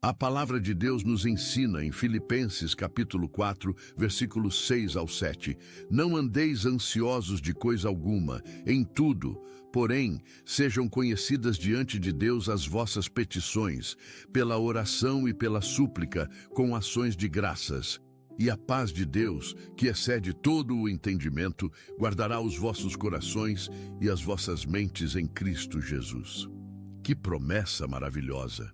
A palavra de Deus nos ensina em Filipenses capítulo 4, versículos 6 ao 7. Não andeis ansiosos de coisa alguma, em tudo, porém, sejam conhecidas diante de Deus as vossas petições, pela oração e pela súplica, com ações de graças. E a paz de Deus, que excede todo o entendimento, guardará os vossos corações e as vossas mentes em Cristo Jesus. Que promessa maravilhosa!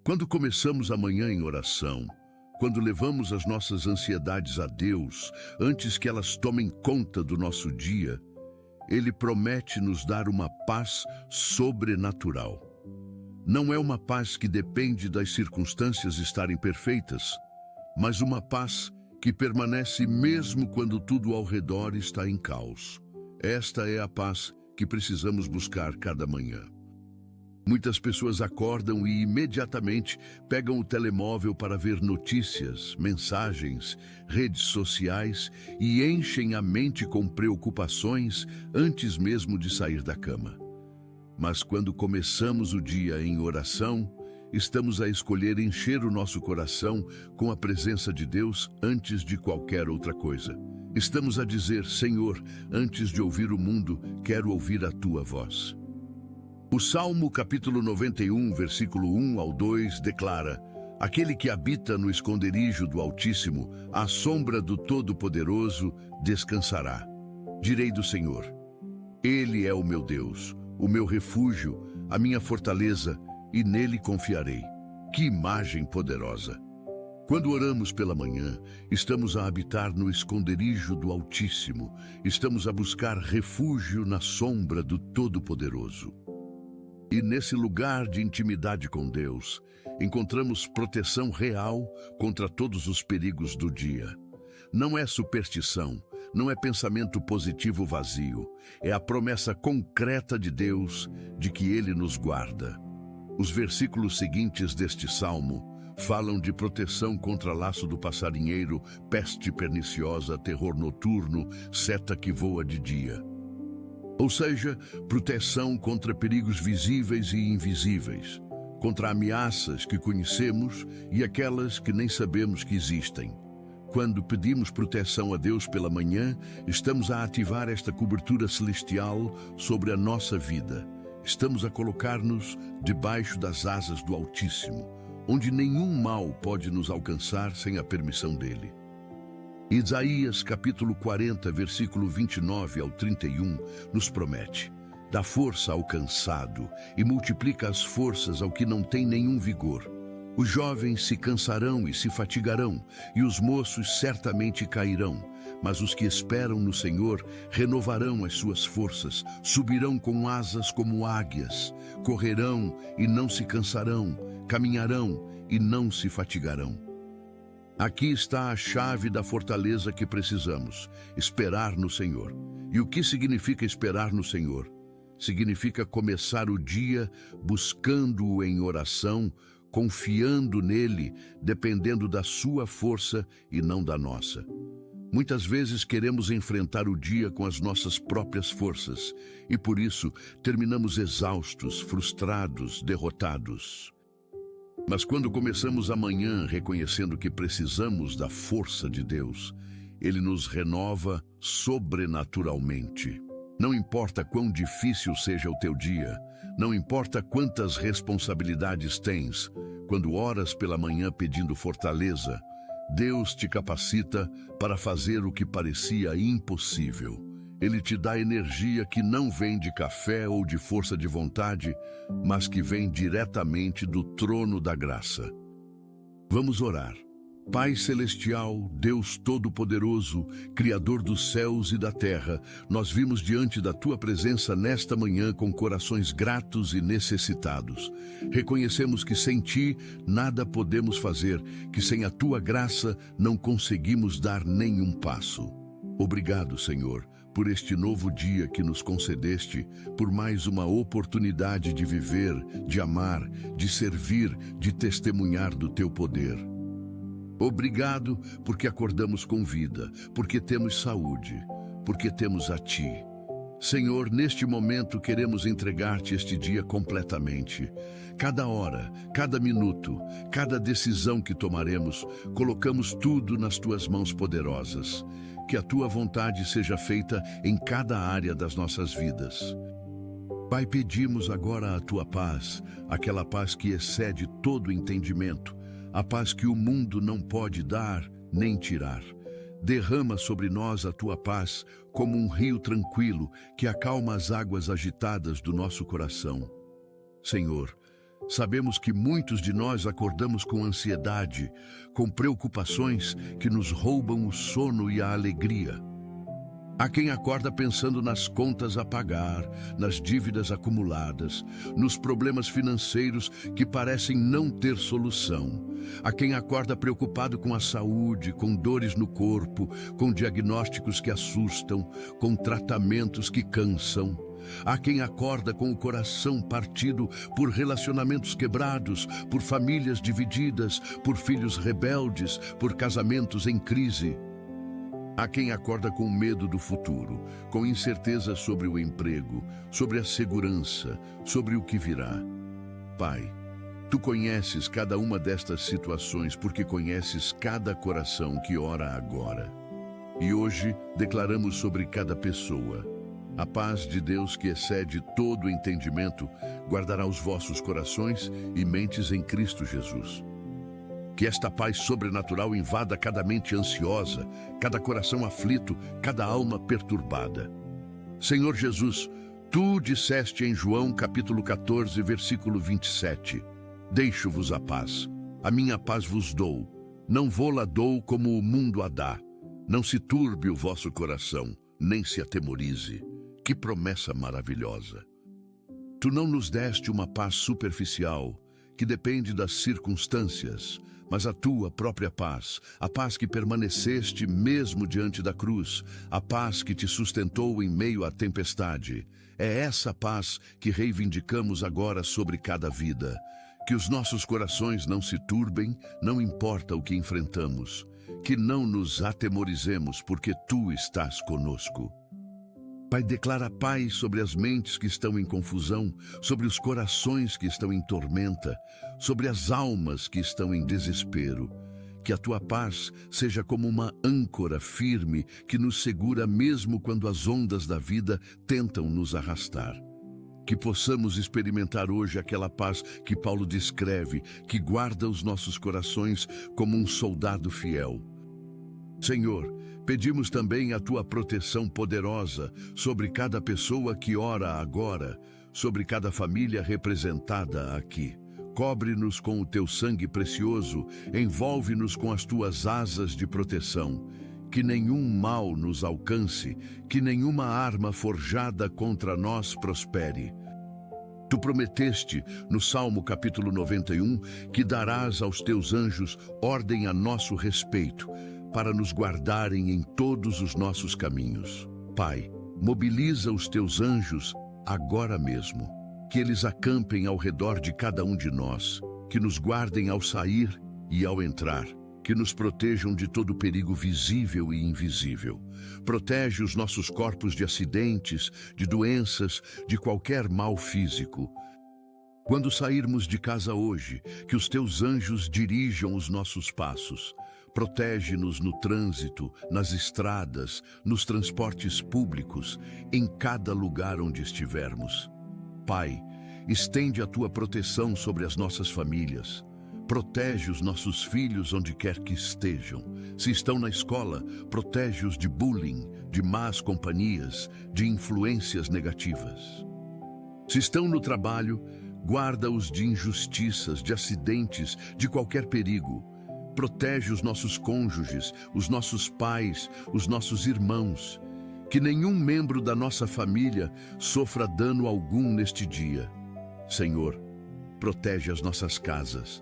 Quando começamos a manhã em oração, quando levamos as nossas ansiedades a Deus, antes que elas tomem conta do nosso dia, Ele promete nos dar uma paz sobrenatural. Não é uma paz que depende das circunstâncias estarem perfeitas, mas uma paz que permanece mesmo quando tudo ao redor está em caos. Esta é a paz que precisamos buscar cada manhã. Muitas pessoas acordam e imediatamente pegam o telemóvel para ver notícias, mensagens, redes sociais e enchem a mente com preocupações antes mesmo de sair da cama. Mas quando começamos o dia em oração, estamos a escolher encher o nosso coração com a presença de Deus antes de qualquer outra coisa. Estamos a dizer: Senhor, antes de ouvir o mundo, quero ouvir a Tua voz. O Salmo capítulo 91, versículo 1 ao 2 declara: Aquele que habita no esconderijo do Altíssimo, à sombra do Todo-Poderoso, descansará. Direi do Senhor: Ele é o meu Deus, o meu refúgio, a minha fortaleza, e nele confiarei. Que imagem poderosa! Quando oramos pela manhã, estamos a habitar no esconderijo do Altíssimo, estamos a buscar refúgio na sombra do Todo-Poderoso. E nesse lugar de intimidade com Deus, encontramos proteção real contra todos os perigos do dia. Não é superstição, não é pensamento positivo vazio, é a promessa concreta de Deus de que Ele nos guarda. Os versículos seguintes deste salmo falam de proteção contra laço do passarinheiro, peste perniciosa, terror noturno, seta que voa de dia. Ou seja, proteção contra perigos visíveis e invisíveis, contra ameaças que conhecemos e aquelas que nem sabemos que existem. Quando pedimos proteção a Deus pela manhã, estamos a ativar esta cobertura celestial sobre a nossa vida. Estamos a colocar-nos debaixo das asas do Altíssimo, onde nenhum mal pode nos alcançar sem a permissão dele. Isaías capítulo 40, versículo 29 ao 31, nos promete: dá força ao cansado e multiplica as forças ao que não tem nenhum vigor. Os jovens se cansarão e se fatigarão, e os moços certamente cairão. Mas os que esperam no Senhor renovarão as suas forças, subirão com asas como águias, correrão e não se cansarão, caminharão e não se fatigarão. Aqui está a chave da fortaleza que precisamos: esperar no Senhor. E o que significa esperar no Senhor? Significa começar o dia buscando-o em oração, confiando nele, dependendo da sua força e não da nossa. Muitas vezes queremos enfrentar o dia com as nossas próprias forças e por isso terminamos exaustos, frustrados, derrotados. Mas quando começamos a manhã reconhecendo que precisamos da força de Deus, Ele nos renova sobrenaturalmente. Não importa quão difícil seja o teu dia, não importa quantas responsabilidades tens, quando oras pela manhã pedindo fortaleza, Deus te capacita para fazer o que parecia impossível. Ele te dá energia que não vem de café ou de força de vontade, mas que vem diretamente do trono da graça. Vamos orar. Pai Celestial, Deus Todo-Poderoso, Criador dos céus e da terra, nós vimos diante da Tua presença nesta manhã com corações gratos e necessitados. Reconhecemos que sem Ti nada podemos fazer, que sem a Tua graça não conseguimos dar nenhum passo. Obrigado, Senhor, por este novo dia que nos concedeste, por mais uma oportunidade de viver, de amar, de servir, de testemunhar do Teu poder. Obrigado porque acordamos com vida, porque temos saúde, porque temos a Ti. Senhor, neste momento queremos entregar-te este dia completamente. Cada hora, cada minuto, cada decisão que tomaremos, colocamos tudo nas tuas mãos poderosas. Que a tua vontade seja feita em cada área das nossas vidas. Pai, pedimos agora a tua paz, aquela paz que excede todo entendimento, a paz que o mundo não pode dar nem tirar. Derrama sobre nós a tua paz como um rio tranquilo que acalma as águas agitadas do nosso coração. Senhor, sabemos que muitos de nós acordamos com ansiedade, com preocupações que nos roubam o sono e a alegria. Há quem acorda pensando nas contas a pagar, nas dívidas acumuladas, nos problemas financeiros que parecem não ter solução. Há quem acorda preocupado com a saúde, com dores no corpo, com diagnósticos que assustam, com tratamentos que cansam. Há quem acorda com o coração partido por relacionamentos quebrados, por famílias divididas, por filhos rebeldes, por casamentos em crise. Há quem acorda com medo do futuro, com incerteza sobre o emprego, sobre a segurança, sobre o que virá. Pai, tu conheces cada uma destas situações porque conheces cada coração que ora agora. E hoje declaramos sobre cada pessoa: a paz de Deus que excede todo entendimento guardará os vossos corações e mentes em Cristo Jesus. Que esta paz sobrenatural invada cada mente ansiosa, cada coração aflito, cada alma perturbada. Senhor Jesus, tu disseste em João capítulo 14, versículo 27, deixo-vos a paz, a minha paz vos dou, não vô-la dou como o mundo a dá. Não se turbe o vosso coração, nem se atemorize. Que promessa maravilhosa! Tu não nos deste uma paz superficial, que depende das circunstâncias, mas a tua própria paz, a paz que permaneceste mesmo diante da cruz, a paz que te sustentou em meio à tempestade. É essa paz que reivindicamos agora sobre cada vida. Que os nossos corações não se turbem, não importa o que enfrentamos. Que não nos atemorizemos, porque tu estás conosco. Pai, declara paz sobre as mentes que estão em confusão, sobre os corações que estão em tormenta, sobre as almas que estão em desespero. Que a tua paz seja como uma âncora firme que nos segura mesmo quando as ondas da vida tentam nos arrastar. Que possamos experimentar hoje aquela paz que Paulo descreve, que guarda os nossos corações como um soldado fiel. Senhor, pedimos também a tua proteção poderosa sobre cada pessoa que ora agora, sobre cada família representada aqui. Cobre-nos com o teu sangue precioso, envolve-nos com as tuas asas de proteção. Que nenhum mal nos alcance, que nenhuma arma forjada contra nós prospere. Tu prometeste, no Salmo capítulo 91, que darás aos teus anjos ordem a nosso respeito, para nos guardarem em todos os nossos caminhos. Pai, mobiliza os teus anjos agora mesmo, que eles acampem ao redor de cada um de nós, que nos guardem ao sair e ao entrar, que nos protejam de todo perigo visível e invisível. Protege os nossos corpos de acidentes, de doenças, de qualquer mal físico. Quando sairmos de casa hoje, que os teus anjos dirijam os nossos passos. Protege-nos no trânsito, nas estradas, nos transportes públicos, em cada lugar onde estivermos. Pai, estende a tua proteção sobre as nossas famílias. Protege os nossos filhos onde quer que estejam. Se estão na escola, protege-os de bullying, de más companhias, de influências negativas. Se estão no trabalho, guarda-os de injustiças, de acidentes, de qualquer perigo. Protege os nossos cônjuges, os nossos pais, os nossos irmãos. Que nenhum membro da nossa família sofra dano algum neste dia. Senhor, protege as nossas casas.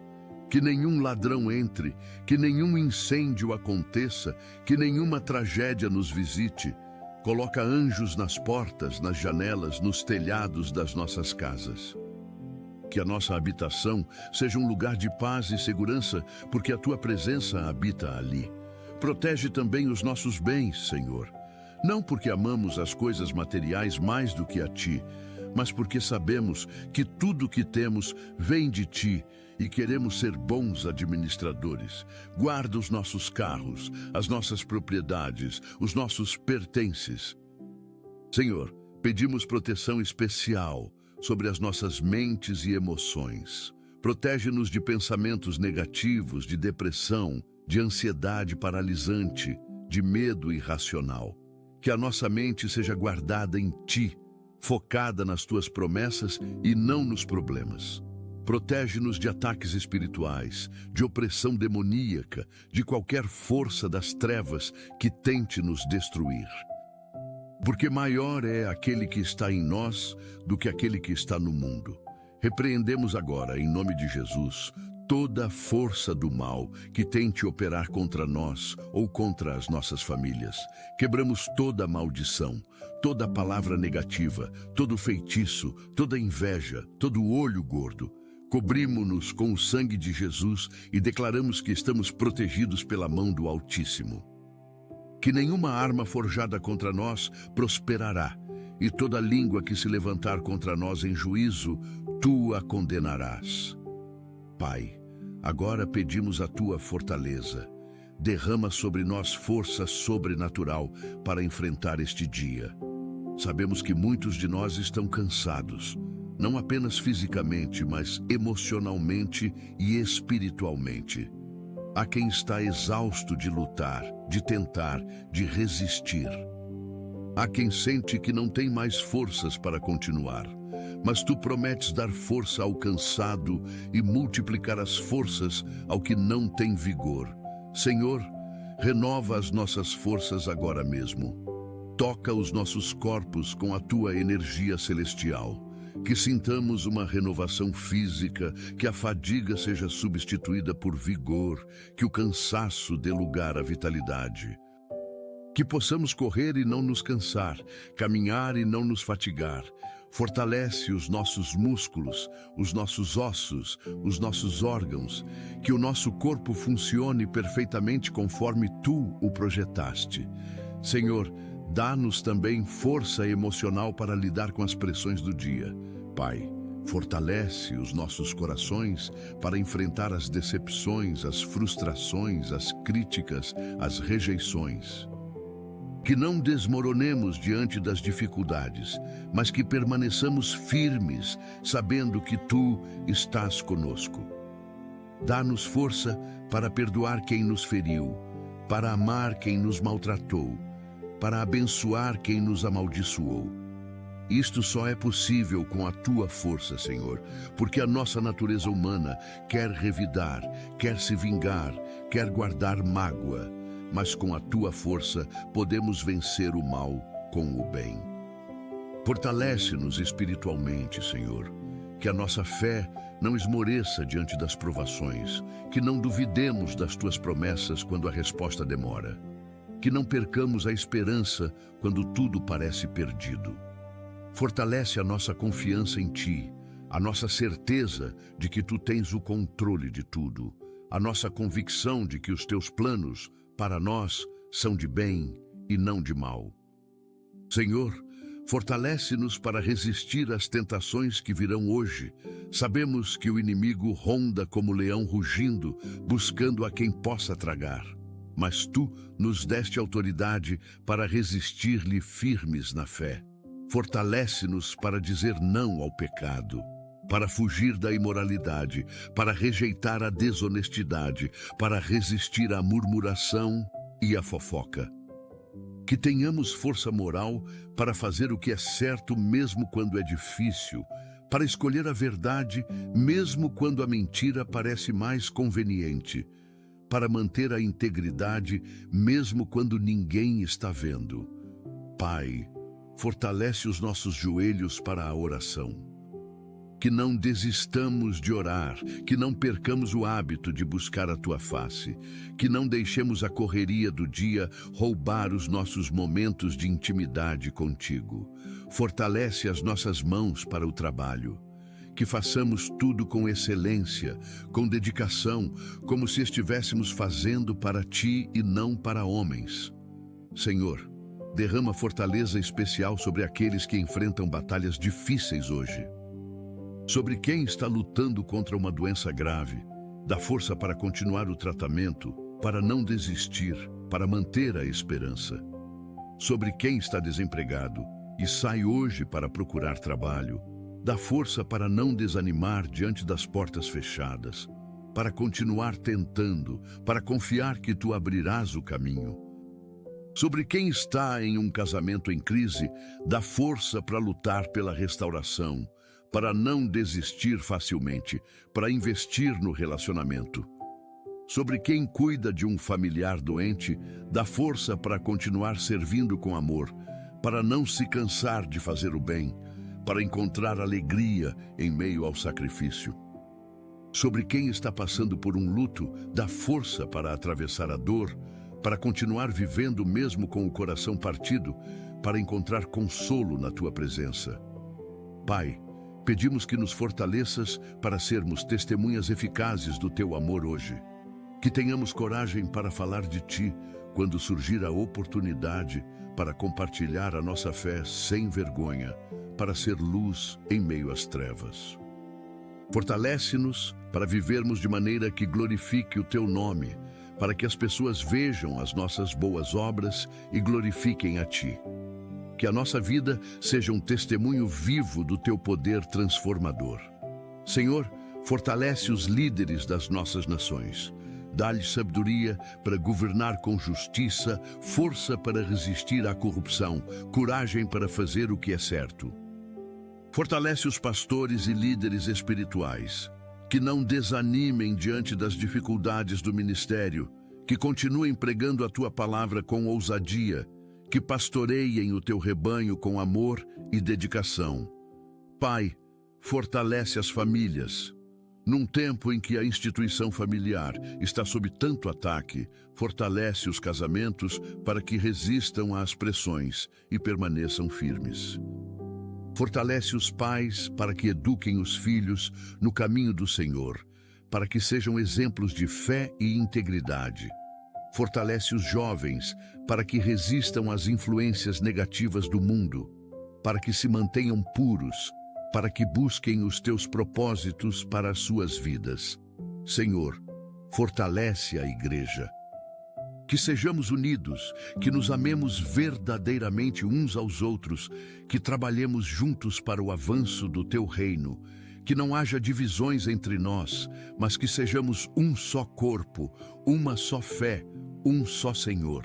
Que nenhum ladrão entre, que nenhum incêndio aconteça, que nenhuma tragédia nos visite. Coloca anjos nas portas, nas janelas, nos telhados das nossas casas. Que a nossa habitação seja um lugar de paz e segurança, porque a tua presença habita ali. Protege também os nossos bens, Senhor. não porque amamos as coisas materiais mais do que a Ti, mas porque sabemos que tudo o que temos vem de Ti e queremos ser bons administradores. Guarda os nossos carros, as nossas propriedades, os nossos pertences. Senhor, pedimos proteção especial sobre as nossas mentes e emoções. Protege-nos de pensamentos negativos, de depressão, de ansiedade paralisante, de medo irracional. Que a nossa mente seja guardada em Ti, focada nas Tuas promessas e não nos problemas. Protege-nos de ataques espirituais, de opressão demoníaca, de qualquer força das trevas que tente nos destruir. Porque maior é aquele que está em nós do que aquele que está no mundo. Repreendemos agora, em nome de Jesus, toda a força do mal que tente operar contra nós ou contra as nossas famílias. Quebramos toda a maldição, toda a palavra negativa, todo feitiço, toda inveja, todo olho gordo. Cobrimos-nos com o sangue de Jesus e declaramos que estamos protegidos pela mão do Altíssimo. Que nenhuma arma forjada contra nós prosperará, e toda língua que se levantar contra nós em juízo, Tu a condenarás. Pai, agora pedimos a Tua fortaleza. Derrama sobre nós força sobrenatural para enfrentar este dia. Sabemos que muitos de nós estão cansados, não apenas fisicamente, mas emocionalmente e espiritualmente. Há quem está exausto de lutar, de tentar, de resistir. Há quem sente que não tem mais forças para continuar, mas Tu prometes dar força ao cansado e multiplicar as forças ao que não tem vigor. Senhor, renova as nossas forças agora mesmo. Toca os nossos corpos com a Tua energia celestial. Que sintamos uma renovação física, que a fadiga seja substituída por vigor, que o cansaço dê lugar à vitalidade. Que possamos correr e não nos cansar, caminhar e não nos fatigar. Fortalece os nossos músculos, os nossos ossos, os nossos órgãos, que o nosso corpo funcione perfeitamente conforme Tu o projetaste. Senhor, dá-nos também força emocional para lidar com as pressões do dia. Pai, fortalece os nossos corações para enfrentar as decepções, as frustrações, as críticas, as rejeições. Que não desmoronemos diante das dificuldades, mas que permaneçamos firmes, sabendo que Tu estás conosco. Dá-nos força para perdoar quem nos feriu, para amar quem nos maltratou, para abençoar quem nos amaldiçoou. Isto só é possível com a Tua força, Senhor, porque a nossa natureza humana quer revidar, quer se vingar, quer guardar mágoa, mas com a Tua força podemos vencer o mal com o bem. Fortalece-nos espiritualmente, Senhor, que a nossa fé não esmoreça diante das provações, que não duvidemos das Tuas promessas quando a resposta demora, que não percamos a esperança quando tudo parece perdido. Fortalece a nossa confiança em Ti, a nossa certeza de que Tu tens o controle de tudo, a nossa convicção de que os Teus planos para nós são de bem e não de mal. Senhor, fortalece-nos para resistir às tentações que virão hoje. Sabemos que o inimigo ronda como leão rugindo, buscando a quem possa tragar. Mas Tu nos deste autoridade para resistir-lhe firmes na fé. Fortalece-nos para dizer não ao pecado, para fugir da imoralidade, para rejeitar a desonestidade, para resistir à murmuração e à fofoca. Que tenhamos força moral para fazer o que é certo mesmo quando é difícil, para escolher a verdade mesmo quando a mentira parece mais conveniente, para manter a integridade mesmo quando ninguém está vendo. Pai, fortalece os nossos joelhos para a oração. Que não desistamos de orar, que não percamos o hábito de buscar a Tua face, que não deixemos a correria do dia roubar os nossos momentos de intimidade contigo. Fortalece as nossas mãos para o trabalho. Que façamos tudo com excelência, com dedicação, como se estivéssemos fazendo para Ti e não para homens. Senhor, derrama fortaleza especial sobre aqueles que enfrentam batalhas difíceis hoje. Sobre quem está lutando contra uma doença grave, dá força para continuar o tratamento, para não desistir, para manter a esperança. Sobre quem está desempregado e sai hoje para procurar trabalho, dá força para não desanimar diante das portas fechadas, para continuar tentando, para confiar que tu abrirás o caminho. Sobre quem está em um casamento em crise, dá força para lutar pela restauração, para não desistir facilmente, para investir no relacionamento. Sobre quem cuida de um familiar doente, dá força para continuar servindo com amor, para não se cansar de fazer o bem, para encontrar alegria em meio ao sacrifício. Sobre quem está passando por um luto, dá força para atravessar a dor, para continuar vivendo mesmo com o coração partido, para encontrar consolo na tua presença. Pai, pedimos que nos fortaleças para sermos testemunhas eficazes do teu amor hoje. Que tenhamos coragem para falar de ti quando surgir a oportunidade, para compartilhar a nossa fé sem vergonha, para ser luz em meio às trevas. Fortalece-nos para vivermos de maneira que glorifique o teu nome, para que as pessoas vejam as nossas boas obras e glorifiquem a ti. Que a nossa vida seja um testemunho vivo do teu poder transformador. Senhor, fortalece os líderes das nossas nações. Dá-lhes sabedoria para governar com justiça, força para resistir à corrupção, coragem para fazer o que é certo. Fortalece os pastores e líderes espirituais, que não desanimem diante das dificuldades do ministério, que continuem pregando a tua palavra com ousadia, que pastoreiem o teu rebanho com amor e dedicação. Pai, fortalece as famílias. Num tempo em que a instituição familiar está sob tanto ataque, fortalece os casamentos para que resistam às pressões e permaneçam firmes. Fortalece os pais para que eduquem os filhos no caminho do Senhor, para que sejam exemplos de fé e integridade. Fortalece os jovens para que resistam às influências negativas do mundo, para que se mantenham puros, para que busquem os teus propósitos para as suas vidas. Senhor, fortalece a igreja. Que sejamos unidos, que nos amemos verdadeiramente uns aos outros, que trabalhemos juntos para o avanço do teu reino, que não haja divisões entre nós, mas que sejamos um só corpo, uma só fé, um só Senhor.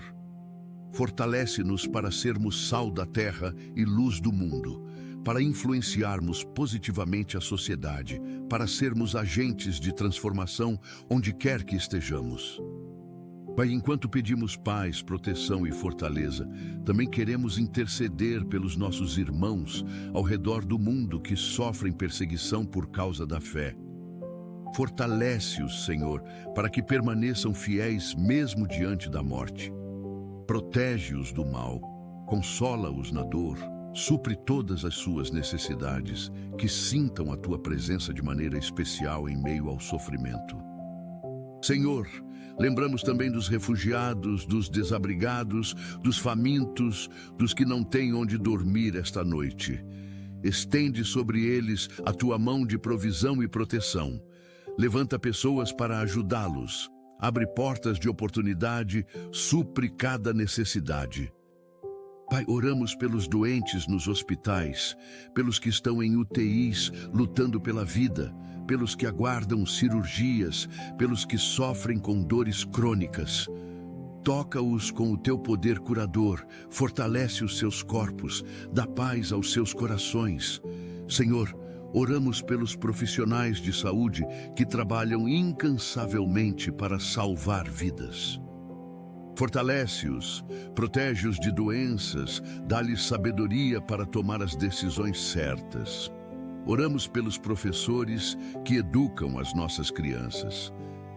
Fortalece-nos para sermos sal da terra e luz do mundo, para influenciarmos positivamente a sociedade, para sermos agentes de transformação onde quer que estejamos. Pai, enquanto pedimos paz, proteção e fortaleza, também queremos interceder pelos nossos irmãos ao redor do mundo que sofrem perseguição por causa da fé. Fortalece-os, Senhor, para que permaneçam fiéis mesmo diante da morte. Protege-os do mal, consola-os na dor, supre todas as suas necessidades, que sintam a tua presença de maneira especial em meio ao sofrimento. Senhor, lembramos também dos refugiados, dos desabrigados, dos famintos, dos que não têm onde dormir esta noite. Estende sobre eles a tua mão de provisão e proteção. Levanta pessoas para ajudá-los. Abre portas de oportunidade, supre cada necessidade. Pai, oramos pelos doentes nos hospitais, pelos que estão em UTIs lutando pela vida, pelos que aguardam cirurgias, pelos que sofrem com dores crônicas. Toca-os com o teu poder curador, fortalece os seus corpos, dá paz aos seus corações. Senhor, oramos pelos profissionais de saúde que trabalham incansavelmente para salvar vidas. Fortalece-os, protege-os de doenças, dá-lhes sabedoria para tomar as decisões certas. Oramos pelos professores que educam as nossas crianças.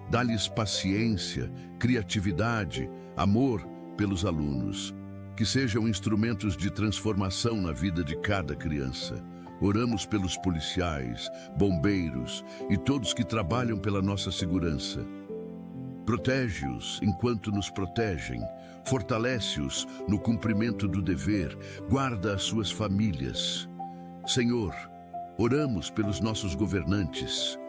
Dá-lhes paciência, criatividade, amor pelos alunos. Que sejam instrumentos de transformação na vida de cada criança. Oramos pelos policiais, bombeiros e todos que trabalham pela nossa segurança. Protege-os enquanto nos protegem, fortalece-os no cumprimento do dever, guarda as suas famílias. Senhor, oramos pelos nossos governantes.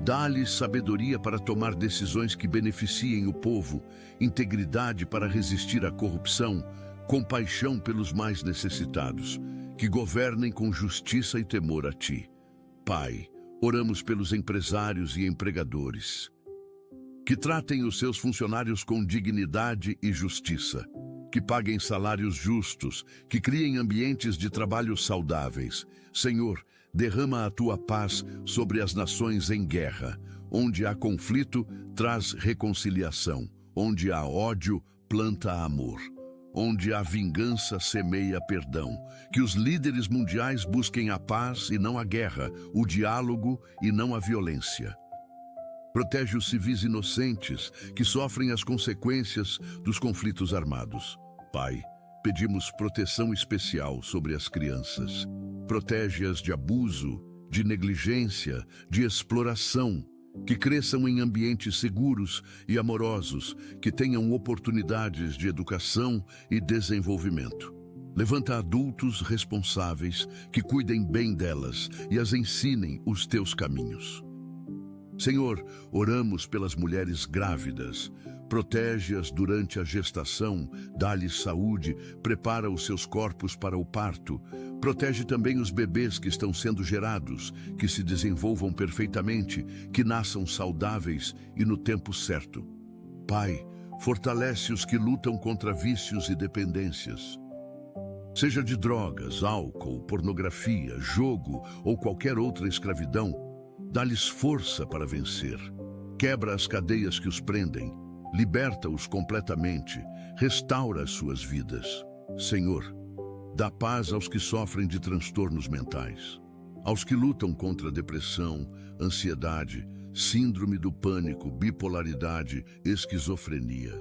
Dá-lhes sabedoria para tomar decisões que beneficiem o povo, integridade para resistir à corrupção, compaixão pelos mais necessitados, que governem com justiça e temor a Ti. Pai, oramos pelos empresários e empregadores. Que tratem os seus funcionários com dignidade e justiça, que paguem salários justos, que criem ambientes de trabalho saudáveis. Senhor, derrama a Tua paz sobre as nações em guerra. Onde há conflito, traz reconciliação. Onde há ódio, planta amor. Onde há vingança, semeia perdão. Que os líderes mundiais busquem a paz e não a guerra, o diálogo e não a violência. Protege os civis inocentes que sofrem as consequências dos conflitos armados. Pai, pedimos proteção especial sobre as crianças. Protege-as de abuso, de negligência, de exploração. Que cresçam em ambientes seguros e amorosos, que tenham oportunidades de educação e desenvolvimento. Levanta adultos responsáveis que cuidem bem delas e as ensinem os Teus caminhos. Senhor, oramos pelas mulheres grávidas. Protege-as durante a gestação, dá-lhes saúde, prepara os seus corpos para o parto. Protege também os bebês que estão sendo gerados, que se desenvolvam perfeitamente, que nasçam saudáveis e no tempo certo. Pai, fortalece os que lutam contra vícios e dependências. Seja de drogas, álcool, pornografia, jogo ou qualquer outra escravidão, dá-lhes força para vencer. Quebra as cadeias que os prendem, liberta-os completamente, restaura as suas vidas. Senhor, dá paz aos que sofrem de transtornos mentais, aos que lutam contra depressão, ansiedade, síndrome do pânico, bipolaridade, esquizofrenia.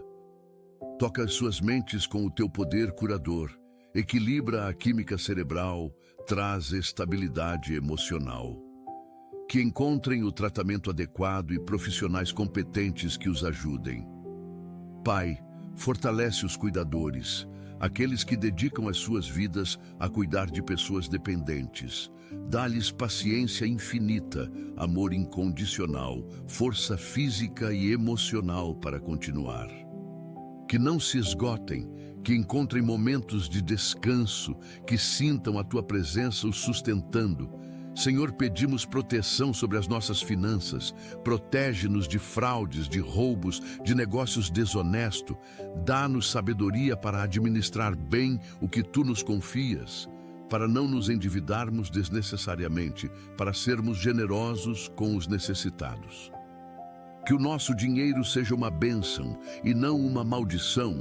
Toca as suas mentes com o Teu poder curador, equilibra a química cerebral, traz estabilidade emocional. Que encontrem o tratamento adequado e profissionais competentes que os ajudem. Pai, fortalece os cuidadores, aqueles que dedicam as suas vidas a cuidar de pessoas dependentes. Dá-lhes paciência infinita, amor incondicional, força física e emocional para continuar. Que não se esgotem, que encontrem momentos de descanso, que sintam a Tua presença os sustentando. Senhor, pedimos proteção sobre as nossas finanças. Protege-nos de fraudes, de roubos, de negócios desonestos. Dá-nos sabedoria para administrar bem o que Tu nos confias, para não nos endividarmos desnecessariamente, para sermos generosos com os necessitados. Que o nosso dinheiro seja uma bênção e não uma maldição.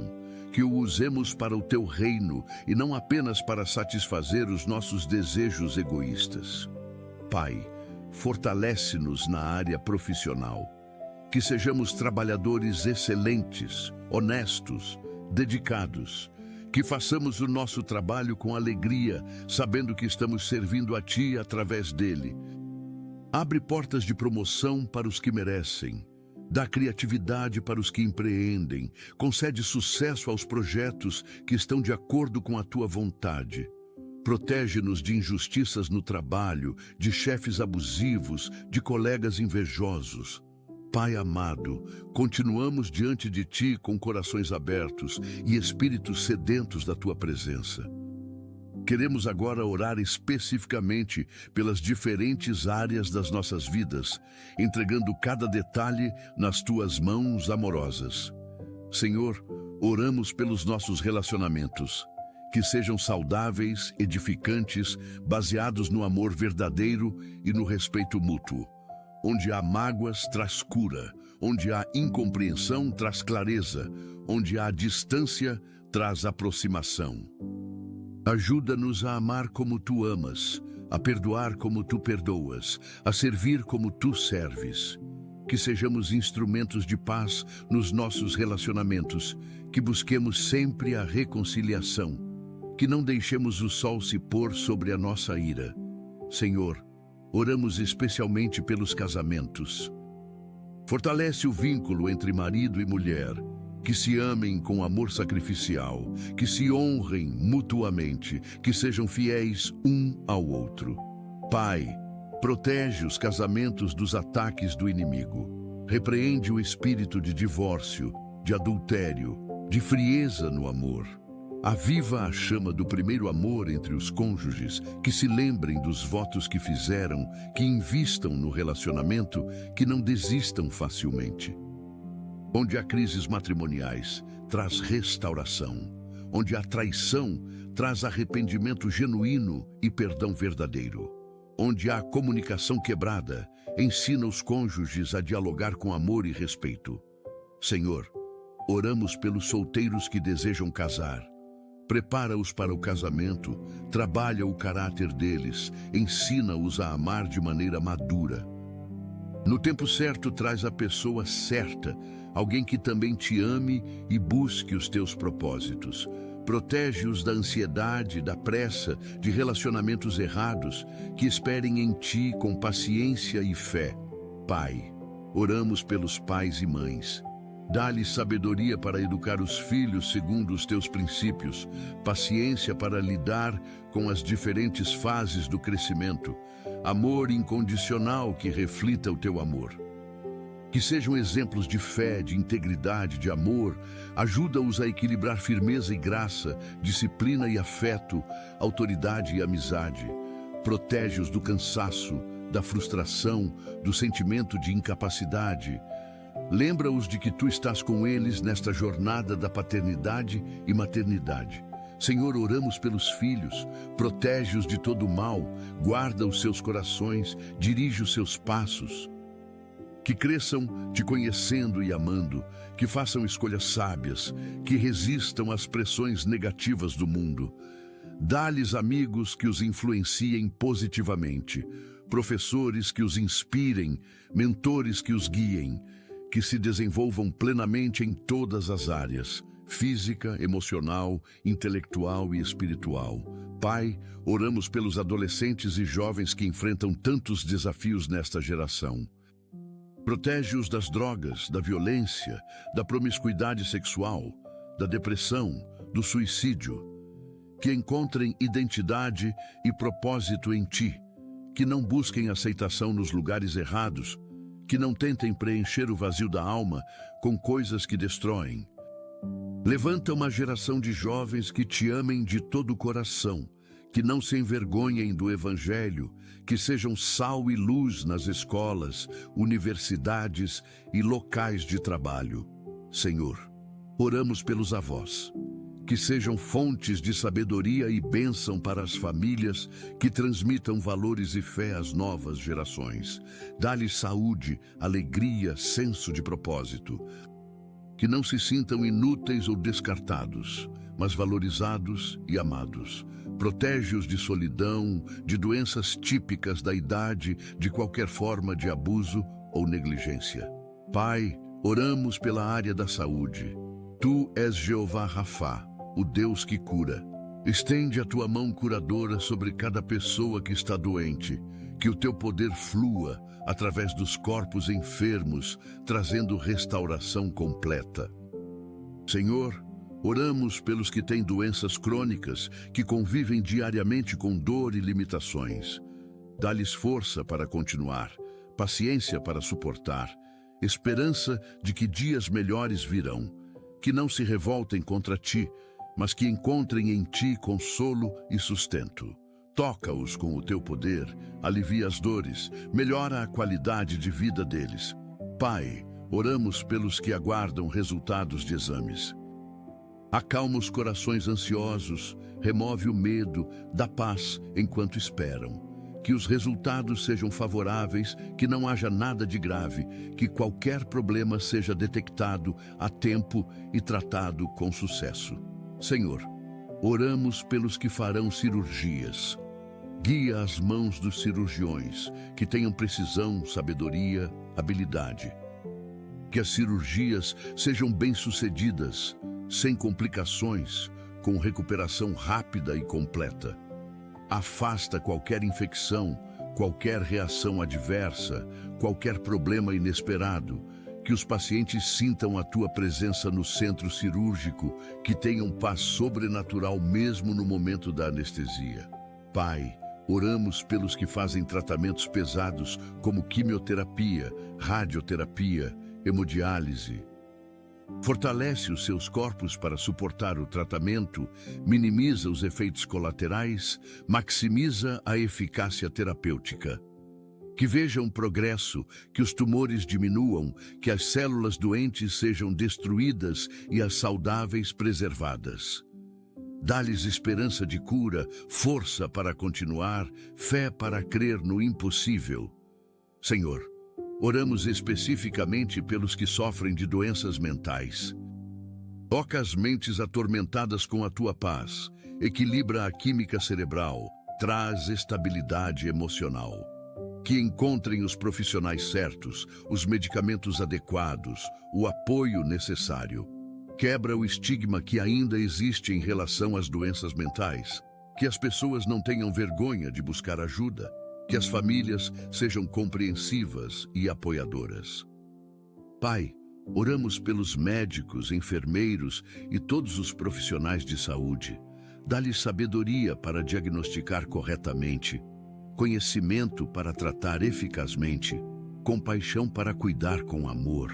Que o usemos para o Teu reino e não apenas para satisfazer os nossos desejos egoístas. Pai, fortalece-nos na área profissional. Que sejamos trabalhadores excelentes, honestos, dedicados. Que façamos o nosso trabalho com alegria, sabendo que estamos servindo a Ti através dele. Abre portas de promoção para os que merecem. Dá criatividade para os que empreendem. Concede sucesso aos projetos que estão de acordo com a Tua vontade. Protege-nos de injustiças no trabalho, de chefes abusivos, de colegas invejosos. Pai amado, continuamos diante de Ti com corações abertos e espíritos sedentos da Tua presença. Queremos agora orar especificamente pelas diferentes áreas das nossas vidas, entregando cada detalhe nas Tuas mãos amorosas. Senhor, oramos pelos nossos relacionamentos, que sejam saudáveis, edificantes, baseados no amor verdadeiro e no respeito mútuo. Onde há mágoas, traz cura. Onde há incompreensão, traz clareza. Onde há distância, traz aproximação. Ajuda-nos a amar como Tu amas, a perdoar como Tu perdoas, a servir como Tu serves. Que sejamos instrumentos de paz nos nossos relacionamentos, que busquemos sempre a reconciliação, que não deixemos o sol se pôr sobre a nossa ira. Senhor, oramos especialmente pelos casamentos. Fortalece o vínculo entre marido e mulher, que se amem com amor sacrificial, que se honrem mutuamente, que sejam fiéis um ao outro. Pai, protege os casamentos dos ataques do inimigo. Repreende o espírito de divórcio, de adultério, de frieza no amor. Aviva a chama do primeiro amor entre os cônjuges, que se lembrem dos votos que fizeram, que invistam no relacionamento, que não desistam facilmente. Onde há crises matrimoniais, traz restauração. Onde há traição, traz arrependimento genuíno e perdão verdadeiro. Onde há comunicação quebrada, ensina os cônjuges a dialogar com amor e respeito. Senhor, oramos pelos solteiros que desejam casar. Prepara-os para o casamento, trabalha o caráter deles, ensina-os a amar de maneira madura. No tempo certo, traz a pessoa certa, alguém que também te ame e busque os teus propósitos. Protege-os da ansiedade, da pressa, de relacionamentos errados, que esperem em ti com paciência e fé. Pai, oramos pelos pais e mães. Dá-lhes sabedoria para educar os filhos segundo os teus princípios, paciência para lidar com as diferentes fases do crescimento, amor incondicional que reflita o teu amor. Que sejam exemplos de fé, de integridade, de amor, ajuda-os a equilibrar firmeza e graça, disciplina e afeto, autoridade e amizade. Protege-os do cansaço, da frustração, do sentimento de incapacidade. Lembra-os de que tu estás com eles nesta jornada da paternidade e maternidade. Senhor, oramos pelos filhos, protege-os de todo o mal, guarda os seus corações, dirige os seus passos. Que cresçam te conhecendo e amando, que façam escolhas sábias, que resistam às pressões negativas do mundo. Dá-lhes amigos que os influenciem positivamente, professores que os inspirem, mentores que os guiem, que se desenvolvam plenamente em todas as áreas, física, emocional, intelectual e espiritual. Pai, oramos pelos adolescentes e jovens que enfrentam tantos desafios nesta geração. Protege-os das drogas, da violência, da promiscuidade sexual, da depressão, do suicídio. Que encontrem identidade e propósito em ti, que não busquem aceitação nos lugares errados, que não tentem preencher o vazio da alma com coisas que destroem. Levanta uma geração de jovens que te amem de todo o coração, que não se envergonhem do Evangelho, que sejam sal e luz nas escolas, universidades e locais de trabalho. Senhor, oramos pelos avós, que sejam fontes de sabedoria e bênção para as famílias, que transmitam valores e fé às novas gerações. Dá-lhes saúde, alegria, senso de propósito. Que não se sintam inúteis ou descartados, mas valorizados e amados. Protege-os de solidão, de doenças típicas da idade, de qualquer forma de abuso ou negligência. Pai, oramos pela área da saúde. Tu és Jeová Rafá, o Deus que cura. Estende a tua mão curadora sobre cada pessoa que está doente, que o teu poder flua através dos corpos enfermos, trazendo restauração completa. Senhor, oramos pelos que têm doenças crônicas, que convivem diariamente com dor e limitações. Dá-lhes força para continuar, paciência para suportar, esperança de que dias melhores virão, que não se revoltem contra ti, mas que encontrem em ti consolo e sustento. Toca-os com o teu poder, alivia as dores, melhora a qualidade de vida deles. Pai, oramos pelos que aguardam resultados de exames. Acalma os corações ansiosos, remove o medo, dá paz enquanto esperam. Que os resultados sejam favoráveis, que não haja nada de grave, que qualquer problema seja detectado a tempo e tratado com sucesso. Senhor, oramos pelos que farão cirurgias. Guia as mãos dos cirurgiões, que tenham precisão, sabedoria, habilidade. Que as cirurgias sejam bem-sucedidas, sem complicações, com recuperação rápida e completa. Afasta qualquer infecção, qualquer reação adversa, qualquer problema inesperado. Que os pacientes sintam a tua presença no centro cirúrgico, que tenham paz sobrenatural mesmo no momento da anestesia. Pai, oramos pelos que fazem tratamentos pesados como quimioterapia, radioterapia, hemodiálise. Fortalece os seus corpos para suportar o tratamento, minimiza os efeitos colaterais, maximiza a eficácia terapêutica. Que vejam progresso, que os tumores diminuam, que as células doentes sejam destruídas e as saudáveis preservadas. Dá-lhes esperança de cura, força para continuar, fé para crer no impossível. Senhor, oramos especificamente pelos que sofrem de doenças mentais. Toca as mentes atormentadas com a tua paz, equilibra a química cerebral, traz estabilidade emocional. Que encontrem os profissionais certos, os medicamentos adequados, o apoio necessário. Quebra o estigma que ainda existe em relação às doenças mentais. Que as pessoas não tenham vergonha de buscar ajuda. Que as famílias sejam compreensivas e apoiadoras. Pai, oramos pelos médicos, enfermeiros e todos os profissionais de saúde. Dá-lhes sabedoria para diagnosticar corretamente, conhecimento para tratar eficazmente, compaixão para cuidar com amor.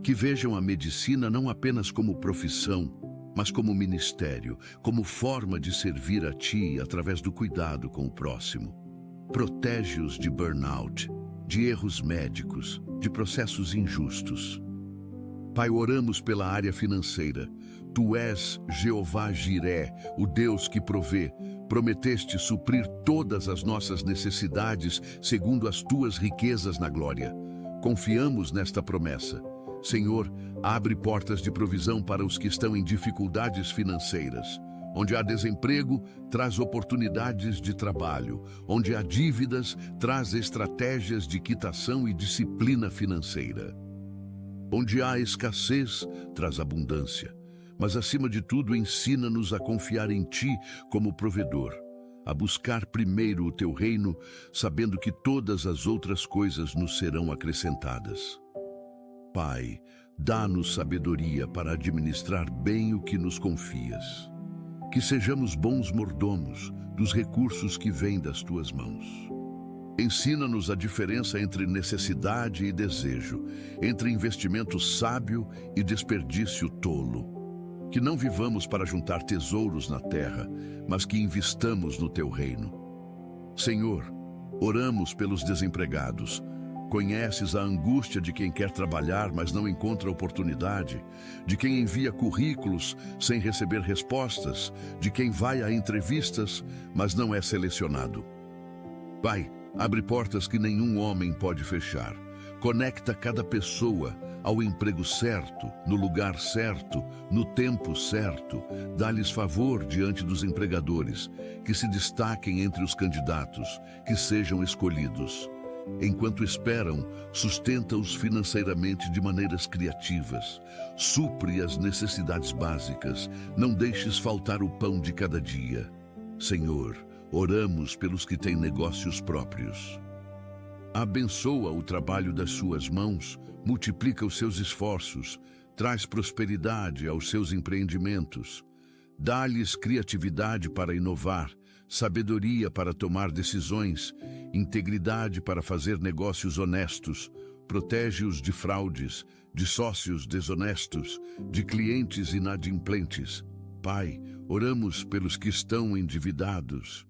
Que vejam a medicina não apenas como profissão, mas como ministério, como forma de servir a Ti através do cuidado com o próximo. Protege-os de burnout, de erros médicos, de processos injustos. Pai, oramos pela área financeira. Tu és Jeová Jiré, o Deus que provê. Prometeste suprir todas as nossas necessidades segundo as tuas riquezas na glória. Confiamos nesta promessa. Senhor, abre portas de provisão para os que estão em dificuldades financeiras. Onde há desemprego, traz oportunidades de trabalho. Onde há dívidas, traz estratégias de quitação e disciplina financeira. Onde há escassez, traz abundância. Mas, acima de tudo, ensina-nos a confiar em Ti como provedor, a buscar primeiro o Teu reino, sabendo que todas as outras coisas nos serão acrescentadas. Pai, dá-nos sabedoria para administrar bem o que nos confias. Que sejamos bons mordomos dos recursos que vêm das Tuas mãos. Ensina-nos a diferença entre necessidade e desejo, entre investimento sábio e desperdício tolo. Que não vivamos para juntar tesouros na terra, mas que investamos no Teu reino. Senhor, oramos pelos desempregados. Conheces a angústia de quem quer trabalhar, mas não encontra oportunidade, de quem envia currículos sem receber respostas, de quem vai a entrevistas, mas não é selecionado. Pai, abre portas que nenhum homem pode fechar. Conecta cada pessoa ao emprego certo, no lugar certo, no tempo certo. Dá-lhes favor diante dos empregadores, que se destaquem entre os candidatos, que sejam escolhidos. Enquanto esperam, sustenta-os financeiramente de maneiras criativas. Supre as necessidades básicas, não deixes faltar o pão de cada dia. Senhor, oramos pelos que têm negócios próprios. Abençoa o trabalho das suas mãos, multiplica os seus esforços, traz prosperidade aos seus empreendimentos. Dá-lhes criatividade para inovar, sabedoria para tomar decisões, integridade para fazer negócios honestos. Protege-os de fraudes, de sócios desonestos, de clientes inadimplentes. Pai, oramos pelos que estão endividados.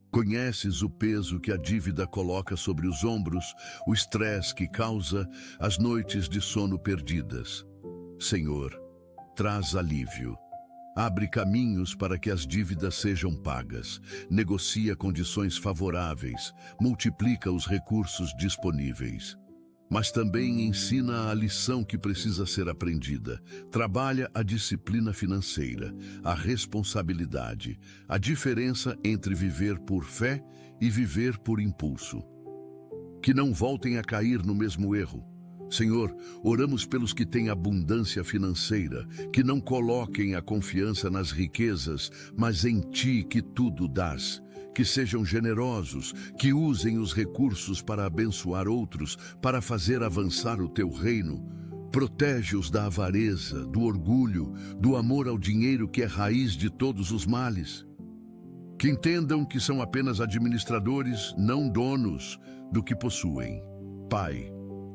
Conheces o peso que a dívida coloca sobre os ombros, o estresse que causa, as noites de sono perdidas. Senhor, traz alívio. Abre caminhos para que as dívidas sejam pagas. Negocia condições favoráveis. Multiplica os recursos disponíveis. Mas também ensina a lição que precisa ser aprendida. Trabalha a disciplina financeira, a responsabilidade, a diferença entre viver por fé e viver por impulso. Que não voltem a cair no mesmo erro. Senhor, oramos pelos que têm abundância financeira, que não coloquem a confiança nas riquezas, mas em Ti que tudo dás. que sejam generosos, que usem os recursos para abençoar outros, para fazer avançar o teu reino. Protege-os da avareza, do orgulho, do amor ao dinheiro que é raiz de todos os males. Que entendam que são apenas administradores, não donos do que possuem. Pai,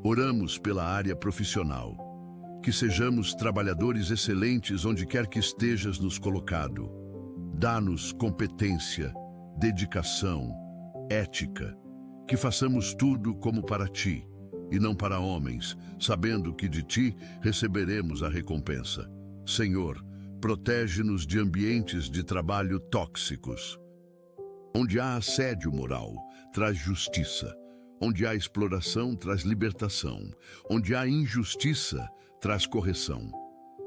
oramos pela área profissional. Que sejamos trabalhadores excelentes onde quer que estejas nos colocado. Dá-nos competência, dedicação, ética. Que façamos tudo como para ti e não para homens, sabendo que de ti receberemos a recompensa. Senhor, protege-nos de ambientes de trabalho tóxicos. Onde há assédio moral, traz justiça. Onde há exploração, traz libertação. Onde há injustiça, traz correção.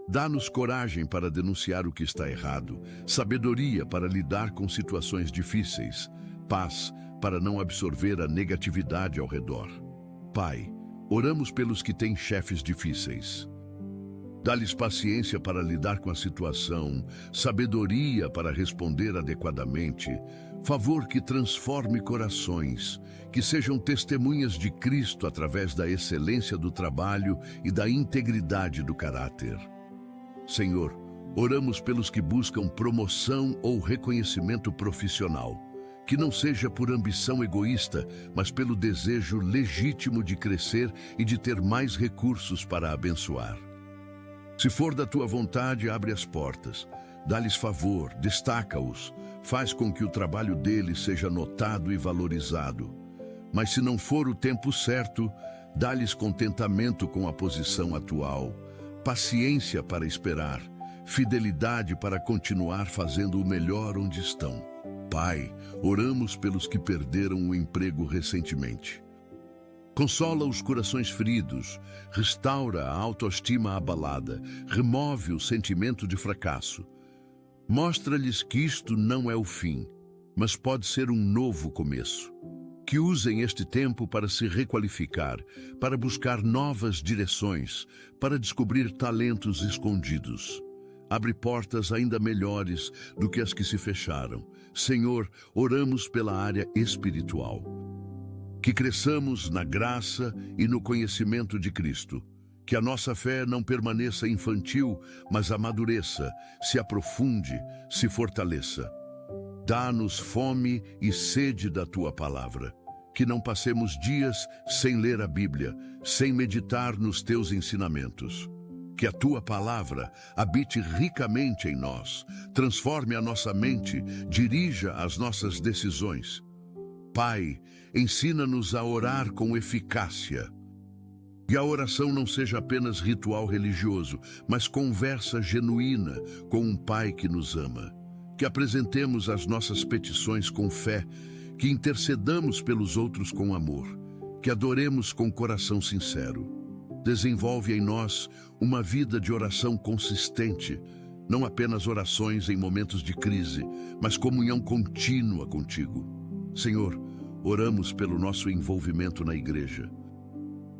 Dá-nos coragem para denunciar o que está errado, sabedoria para lidar com situações difíceis, paz para não absorver a negatividade ao redor. Pai, oramos pelos que têm chefes difíceis. Dá-lhes paciência para lidar com a situação, sabedoria para responder adequadamente, favor que transforme corações, que sejam testemunhas de Cristo através da excelência do trabalho e da integridade do caráter. Senhor, oramos pelos que buscam promoção ou reconhecimento profissional, que não seja por ambição egoísta, mas pelo desejo legítimo de crescer e de ter mais recursos para abençoar. Se for da tua vontade, abre as portas, dá-lhes favor, destaca-os, faz com que o trabalho deles seja notado e valorizado. Mas se não for o tempo certo, dá-lhes contentamento com a posição atual, paciência para esperar, fidelidade para continuar fazendo o melhor onde estão. Pai, oramos pelos que perderam o emprego recentemente. Consola os corações feridos, restaura a autoestima abalada, remove o sentimento de fracasso. Mostra-lhes que isto não é o fim, mas pode ser um novo começo. Que usem este tempo para se requalificar, para buscar novas direções, para descobrir talentos escondidos. Abre portas ainda melhores do que as que se fecharam. Senhor, oramos pela área espiritual. Que cresçamos na graça e no conhecimento de Cristo. Que a nossa fé não permaneça infantil, mas amadureça, se aprofunde, se fortaleça. Dá-nos fome e sede da Tua palavra. Que não passemos dias sem ler a Bíblia, sem meditar nos Teus ensinamentos. Que a Tua palavra habite ricamente em nós, transforme a nossa mente, dirija as nossas decisões. Pai, ensina-nos a orar com eficácia. Que a oração não seja apenas ritual religioso, mas conversa genuína com um Pai que nos ama. Que apresentemos as nossas petições com fé, que intercedamos pelos outros com amor, que adoremos com coração sincero. Desenvolve em nós uma vida de oração consistente, não apenas orações em momentos de crise, mas comunhão contínua contigo. Senhor, oramos pelo nosso envolvimento na igreja.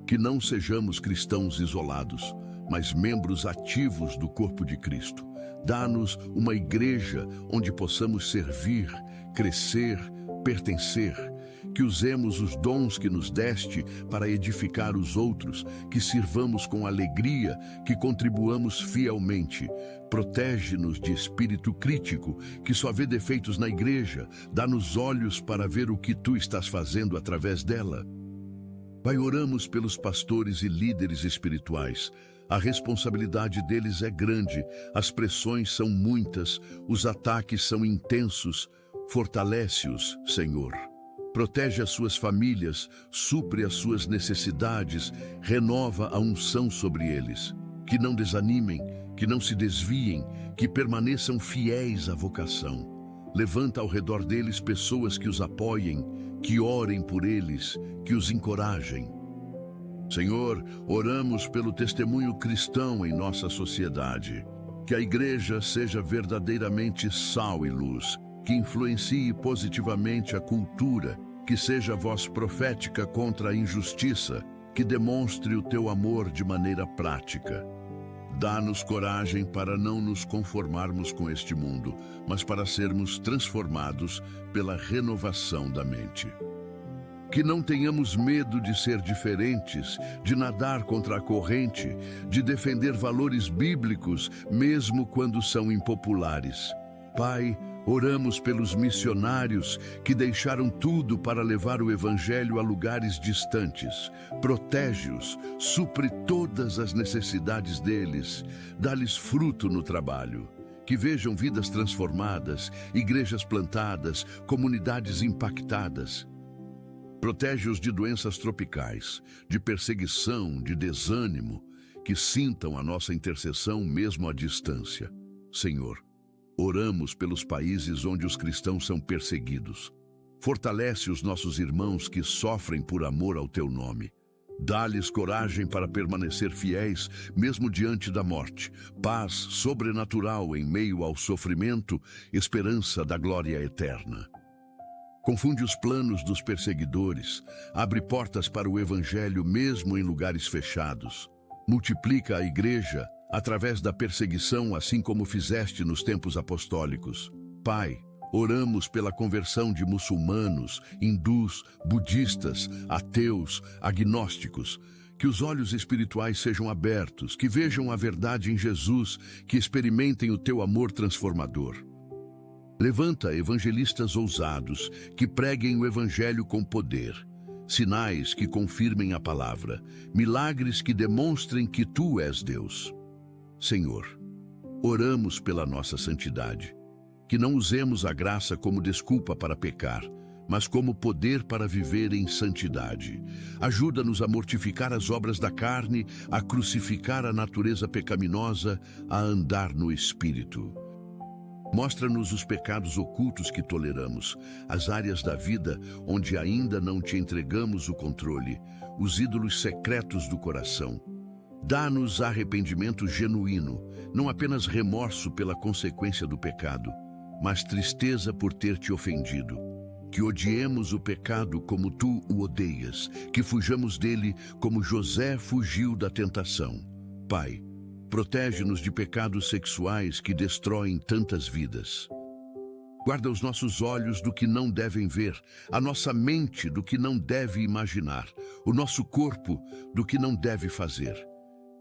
Que não sejamos cristãos isolados, mas membros ativos do corpo de Cristo. Dá-nos uma igreja onde possamos servir, crescer, pertencer. Que usemos os dons que nos deste para edificar os outros, que sirvamos com alegria, que contribuamos fielmente. Protege-nos de espírito crítico, que só vê defeitos na igreja. Dá-nos olhos para ver o que Tu estás fazendo através dela. Pai, oramos pelos pastores e líderes espirituais. A responsabilidade deles é grande, as pressões são muitas, os ataques são intensos. Fortalece-os, Senhor. Protege as suas famílias, supre as suas necessidades, renova a unção sobre eles. Que não desanimem, que não se desviem, que permaneçam fiéis à vocação. Levanta ao redor deles pessoas que os apoiem, que orem por eles, que os encorajem. Senhor, oramos pelo testemunho cristão em nossa sociedade. Que a igreja seja verdadeiramente sal e luz, que influencie positivamente a cultura, que seja voz profética contra a injustiça, que demonstre o Teu amor de maneira prática. Dá-nos coragem para não nos conformarmos com este mundo, mas para sermos transformados pela renovação da mente. Que não tenhamos medo de ser diferentes, de nadar contra a corrente, de defender valores bíblicos, mesmo quando são impopulares. Pai, oramos pelos missionários que deixaram tudo para levar o Evangelho a lugares distantes. Protege-os, supre todas as necessidades deles, dá-lhes fruto no trabalho. Que vejam vidas transformadas, igrejas plantadas, comunidades impactadas. Protege-os de doenças tropicais, de perseguição, de desânimo, que sintam a nossa intercessão mesmo à distância. Senhor, oramos pelos países onde os cristãos são perseguidos. Fortalece os nossos irmãos que sofrem por amor ao teu nome. Dá-lhes coragem para permanecer fiéis, mesmo diante da morte. Paz sobrenatural em meio ao sofrimento, esperança da glória eterna. Confunde os planos dos perseguidores, abre portas para o Evangelho mesmo em lugares fechados. Multiplica a igreja através da perseguição, assim como fizeste nos tempos apostólicos. Pai, oramos pela conversão de muçulmanos, hindus, budistas, ateus, agnósticos. Que os olhos espirituais sejam abertos, que vejam a verdade em Jesus, que experimentem o teu amor transformador. Levanta evangelistas ousados, que preguem o Evangelho com poder. Sinais que confirmem a palavra, milagres que demonstrem que tu és Deus. Senhor, oramos pela nossa santidade, que não usemos a graça como desculpa para pecar, mas como poder para viver em santidade. Ajuda-nos a mortificar as obras da carne, a crucificar a natureza pecaminosa, a andar no Espírito. Mostra-nos os pecados ocultos que toleramos, as áreas da vida onde ainda não te entregamos o controle, os ídolos secretos do coração. Dá-nos arrependimento genuíno, não apenas remorso pela consequência do pecado, mas tristeza por ter te ofendido. Que odiemos o pecado como tu o odeias, que fujamos dele como José fugiu da tentação. Pai, protege-nos de pecados sexuais que destroem tantas vidas. Guarda os nossos olhos do que não devem ver, a nossa mente do que não deve imaginar, o nosso corpo do que não deve fazer.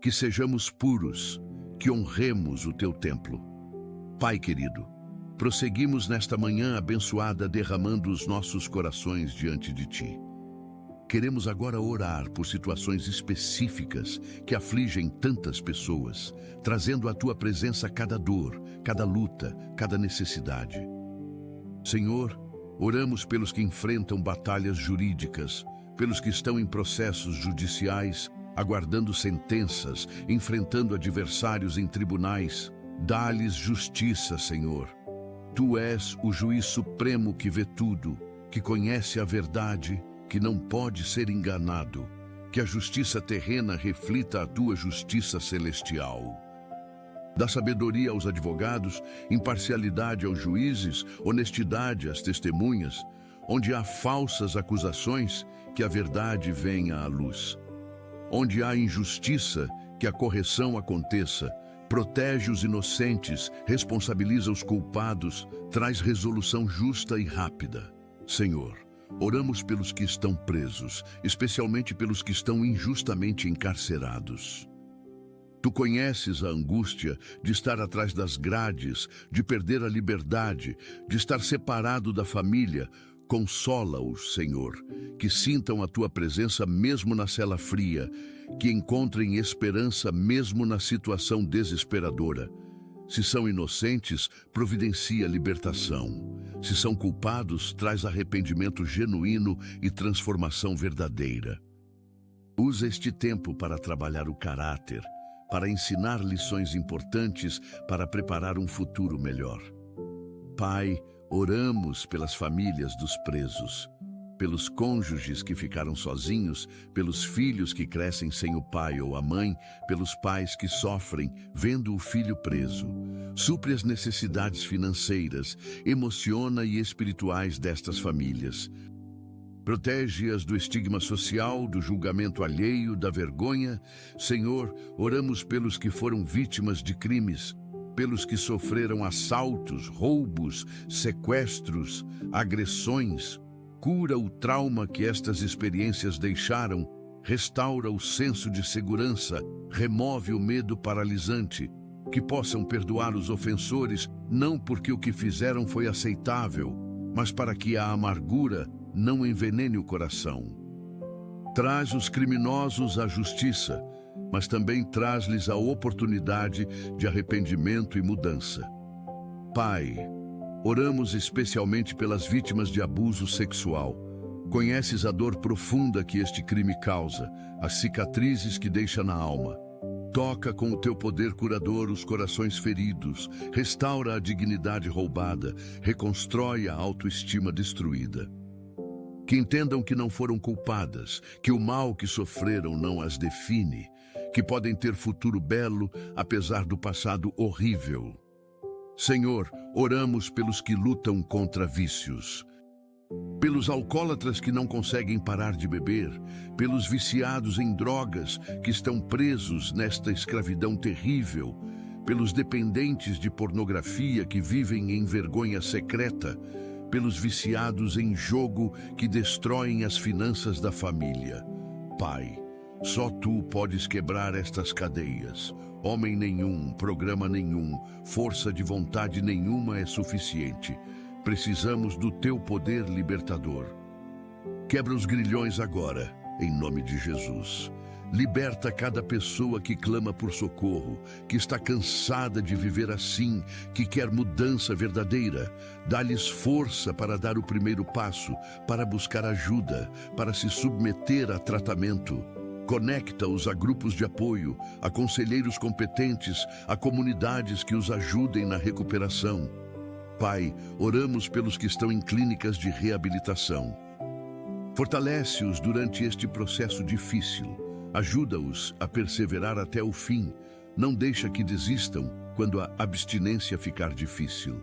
Que sejamos puros, que honremos o teu templo. Pai querido, prosseguimos nesta manhã abençoada derramando os nossos corações diante de ti. Queremos agora orar por situações específicas que afligem tantas pessoas, trazendo à tua presença cada dor, cada luta, cada necessidade. Senhor, oramos pelos que enfrentam batalhas jurídicas, pelos que estão em processos judiciais, aguardando sentenças, enfrentando adversários em tribunais. Dá-lhes justiça, Senhor. Tu és o juiz supremo que vê tudo, que conhece a verdade, que não pode ser enganado, que a justiça terrena reflita a tua justiça celestial. Dá sabedoria aos advogados, imparcialidade aos juízes, honestidade às testemunhas, onde há falsas acusações, que a verdade venha à luz. Onde há injustiça, que a correção aconteça, protege os inocentes, responsabiliza os culpados, traz resolução justa e rápida. Senhor, oramos pelos que estão presos, especialmente pelos que estão injustamente encarcerados. Tu conheces a angústia de estar atrás das grades, de perder a liberdade, de estar separado da família. Consola-os, Senhor, que sintam a tua presença mesmo na cela fria, que encontrem esperança mesmo na situação desesperadora. Se são inocentes, providencia libertação. Se são culpados, traz arrependimento genuíno e transformação verdadeira. Usa este tempo para trabalhar o caráter, para ensinar lições importantes, para preparar um futuro melhor. Pai, oramos pelas famílias dos presos, pelos cônjuges que ficaram sozinhos, pelos filhos que crescem sem o pai ou a mãe, pelos pais que sofrem vendo o filho preso. Supre as necessidades financeiras, emociona e espirituais destas famílias. Protege-as do estigma social, do julgamento alheio, da vergonha. Senhor, oramos pelos que foram vítimas de crimes, pelos que sofreram assaltos, roubos, sequestros, agressões. Cura o trauma que estas experiências deixaram, restaura o senso de segurança, remove o medo paralisante. Que possam perdoar os ofensores, não porque o que fizeram foi aceitável, mas para que a amargura não envenene o coração. Traz os criminosos à justiça, mas também traz-lhes a oportunidade de arrependimento e mudança. Pai, oramos especialmente pelas vítimas de abuso sexual. Conheces a dor profunda que este crime causa, as cicatrizes que deixa na alma. Toca com o teu poder curador os corações feridos, restaura a dignidade roubada, reconstrói a autoestima destruída. Que entendam que não foram culpadas, que o mal que sofreram não as define, que podem ter futuro belo apesar do passado horrível. Senhor, oramos pelos que lutam contra vícios, pelos alcoólatras que não conseguem parar de beber, pelos viciados em drogas que estão presos nesta escravidão terrível, pelos dependentes de pornografia que vivem em vergonha secreta, pelos viciados em jogo que destroem as finanças da família. Pai, só Tu podes quebrar estas cadeias. Homem nenhum, programa nenhum, força de vontade nenhuma é suficiente. Precisamos do Teu poder libertador. Quebra os grilhões agora, em nome de Jesus. Liberta cada pessoa que clama por socorro, que está cansada de viver assim, que quer mudança verdadeira. Dá-lhes força para dar o primeiro passo, para buscar ajuda, para se submeter a tratamento. Conecta-os a grupos de apoio, a conselheiros competentes, a comunidades que os ajudem na recuperação. Pai, oramos pelos que estão em clínicas de reabilitação. Fortalece-os durante este processo difícil. Ajuda-os a perseverar até o fim. Não deixa que desistam quando a abstinência ficar difícil.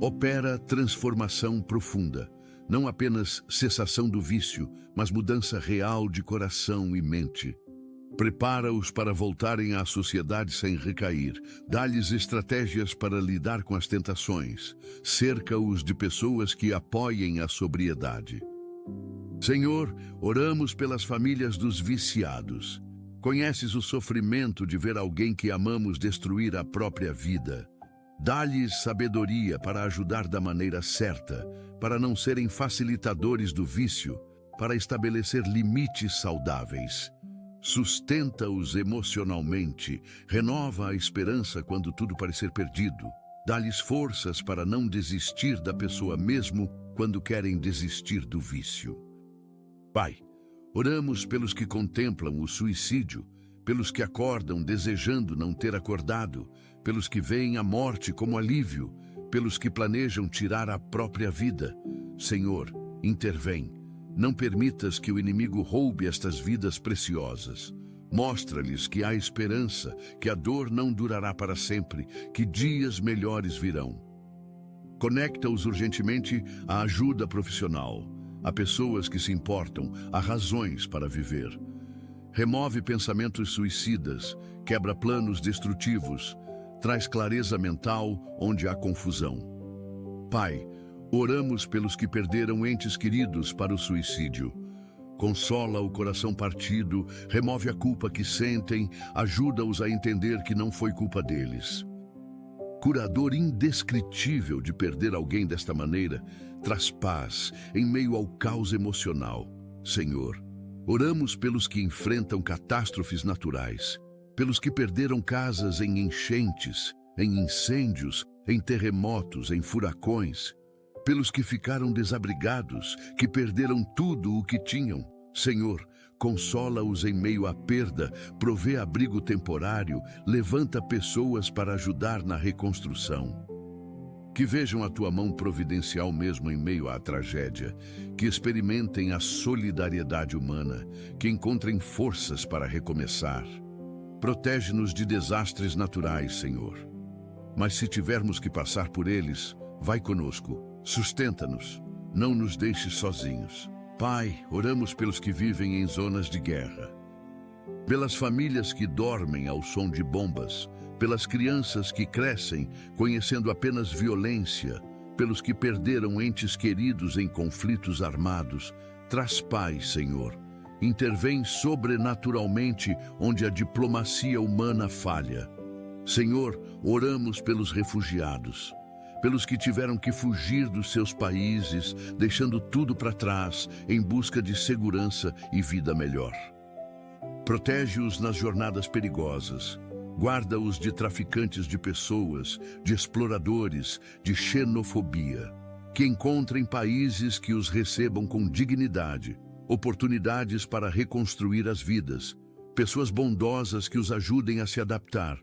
Opera transformação profunda. Não apenas cessação do vício, mas mudança real de coração e mente. Prepara-os para voltarem à sociedade sem recair. Dá-lhes estratégias para lidar com as tentações. Cerca-os de pessoas que apoiem a sobriedade. Senhor, oramos pelas famílias dos viciados. Conheces o sofrimento de ver alguém que amamos destruir a própria vida. Dá-lhes sabedoria para ajudar da maneira certa, para não serem facilitadores do vício, para estabelecer limites saudáveis. Sustenta-os emocionalmente, renova a esperança quando tudo parecer perdido. Dá-lhes forças para não desistir da pessoa mesmo quando querem desistir do vício. Pai, oramos pelos que contemplam o suicídio, pelos que acordam desejando não ter acordado, pelos que veem a morte como alívio, pelos que planejam tirar a própria vida. Senhor, intervém. Não permitas que o inimigo roube estas vidas preciosas. Mostra-lhes que há esperança, que a dor não durará para sempre, que dias melhores virão. Conecta-os urgentemente à ajuda profissional, a pessoas que se importam, a razões para viver. Remove pensamentos suicidas, quebra planos destrutivos, traz clareza mental onde há confusão. Pai, oramos pelos que perderam entes queridos para o suicídio. Consola o coração partido, remove a culpa que sentem, ajuda-os a entender que não foi culpa deles. Curador indescritível de perder alguém desta maneira, traz paz em meio ao caos emocional. Senhor, oramos pelos que enfrentam catástrofes naturais, pelos que perderam casas em enchentes, em incêndios, em terremotos, em furacões, pelos que ficaram desabrigados, que perderam tudo o que tinham. Senhor, consola-os em meio à perda, provê abrigo temporário, levanta pessoas para ajudar na reconstrução. Que vejam a tua mão providencial mesmo em meio à tragédia, que experimentem a solidariedade humana, que encontrem forças para recomeçar. Protege-nos de desastres naturais, Senhor. Mas se tivermos que passar por eles, vai conosco, sustenta-nos, não nos deixes sozinhos. Pai, oramos pelos que vivem em zonas de guerra, pelas famílias que dormem ao som de bombas, pelas crianças que crescem conhecendo apenas violência, pelos que perderam entes queridos em conflitos armados. Traz paz, Senhor. Intervém sobrenaturalmente onde a diplomacia humana falha. Senhor, oramos pelos refugiados, pelos que tiveram que fugir dos seus países, deixando tudo para trás em busca de segurança e vida melhor. Protege-os nas jornadas perigosas. Guarda-os de traficantes de pessoas, de exploradores, de xenofobia. Que encontrem países que os recebam com dignidade, oportunidades para reconstruir as vidas, pessoas bondosas que os ajudem a se adaptar.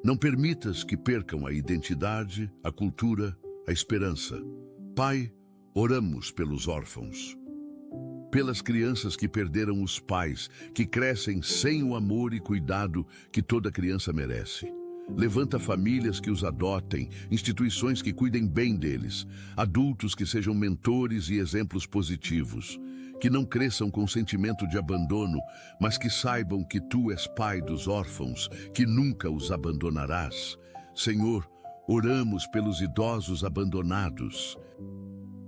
Não permitas que percam a identidade, a cultura, a esperança. Pai, oramos pelos órfãos, pelas crianças que perderam os pais, que crescem sem o amor e cuidado que toda criança merece. Levanta famílias que os adotem, instituições que cuidem bem deles, adultos que sejam mentores e exemplos positivos, que não cresçam com sentimento de abandono, mas que saibam que tu és pai dos órfãos, que nunca os abandonarás. Senhor, oramos pelos idosos abandonados,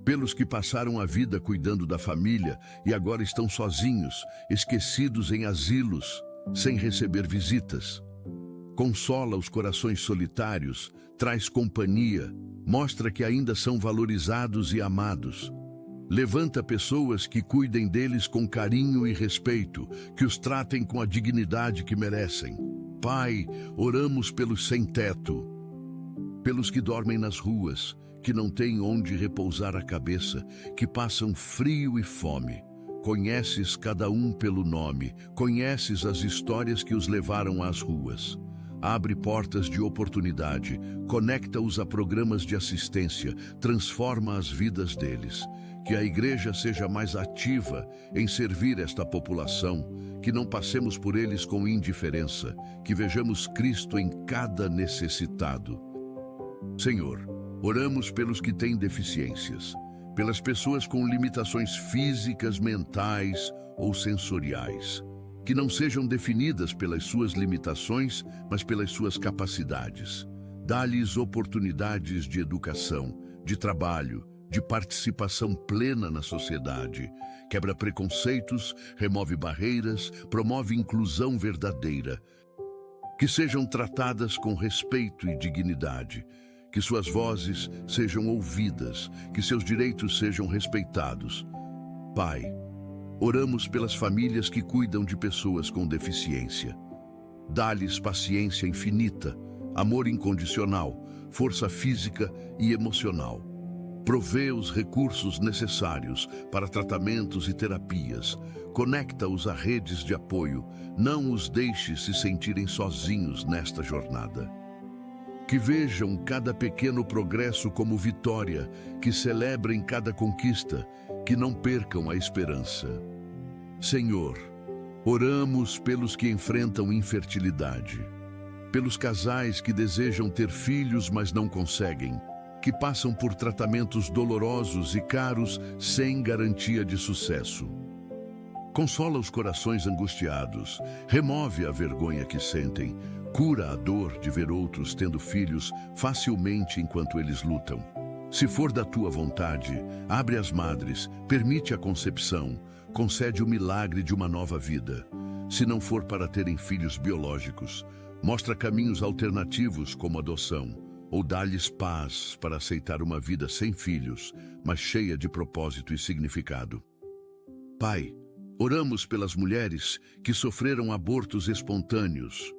pelos que passaram a vida cuidando da família e agora estão sozinhos, esquecidos em asilos, sem receber visitas. Consola os corações solitários, traz companhia, mostra que ainda são valorizados e amados. Levanta pessoas que cuidem deles com carinho e respeito, que os tratem com a dignidade que merecem. Pai, oramos pelos sem-teto, pelos que dormem nas ruas, que não têm onde repousar a cabeça, que passam frio e fome. Conheces cada um pelo nome, conheces as histórias que os levaram às ruas. Abre portas de oportunidade, conecta-os a programas de assistência, transforma as vidas deles. Que a igreja seja mais ativa em servir esta população, que não passemos por eles com indiferença, que vejamos Cristo em cada necessitado. Senhor, oramos pelos que têm deficiências, pelas pessoas com limitações físicas, mentais ou sensoriais, que não sejam definidas pelas suas limitações, mas pelas suas capacidades. Dá-lhes oportunidades de educação, de trabalho, de participação plena na sociedade. Quebra preconceitos, remove barreiras, promove inclusão verdadeira. Que sejam tratadas com respeito e dignidade. Que suas vozes sejam ouvidas, que seus direitos sejam respeitados. Pai, oramos pelas famílias que cuidam de pessoas com deficiência. Dá-lhes paciência infinita, amor incondicional, força física e emocional. Provê os recursos necessários para tratamentos e terapias. Conecta-os a redes de apoio. Não os deixe se sentirem sozinhos nesta jornada. Que vejam cada pequeno progresso como vitória, que celebrem cada conquista, que não percam a esperança. Senhor, oramos pelos que enfrentam infertilidade, pelos casais que desejam ter filhos, mas não conseguem, que passam por tratamentos dolorosos e caros sem garantia de sucesso. Consola os corações angustiados, remove a vergonha que sentem, cura a dor de ver outros tendo filhos facilmente enquanto eles lutam. Se for da tua vontade, abre as madres, permite a concepção, concede o milagre de uma nova vida. Se não for para terem filhos biológicos, mostra caminhos alternativos como adoção, ou dá-lhes paz para aceitar uma vida sem filhos, mas cheia de propósito e significado. Pai, oramos pelas mulheres que sofreram abortos espontâneos.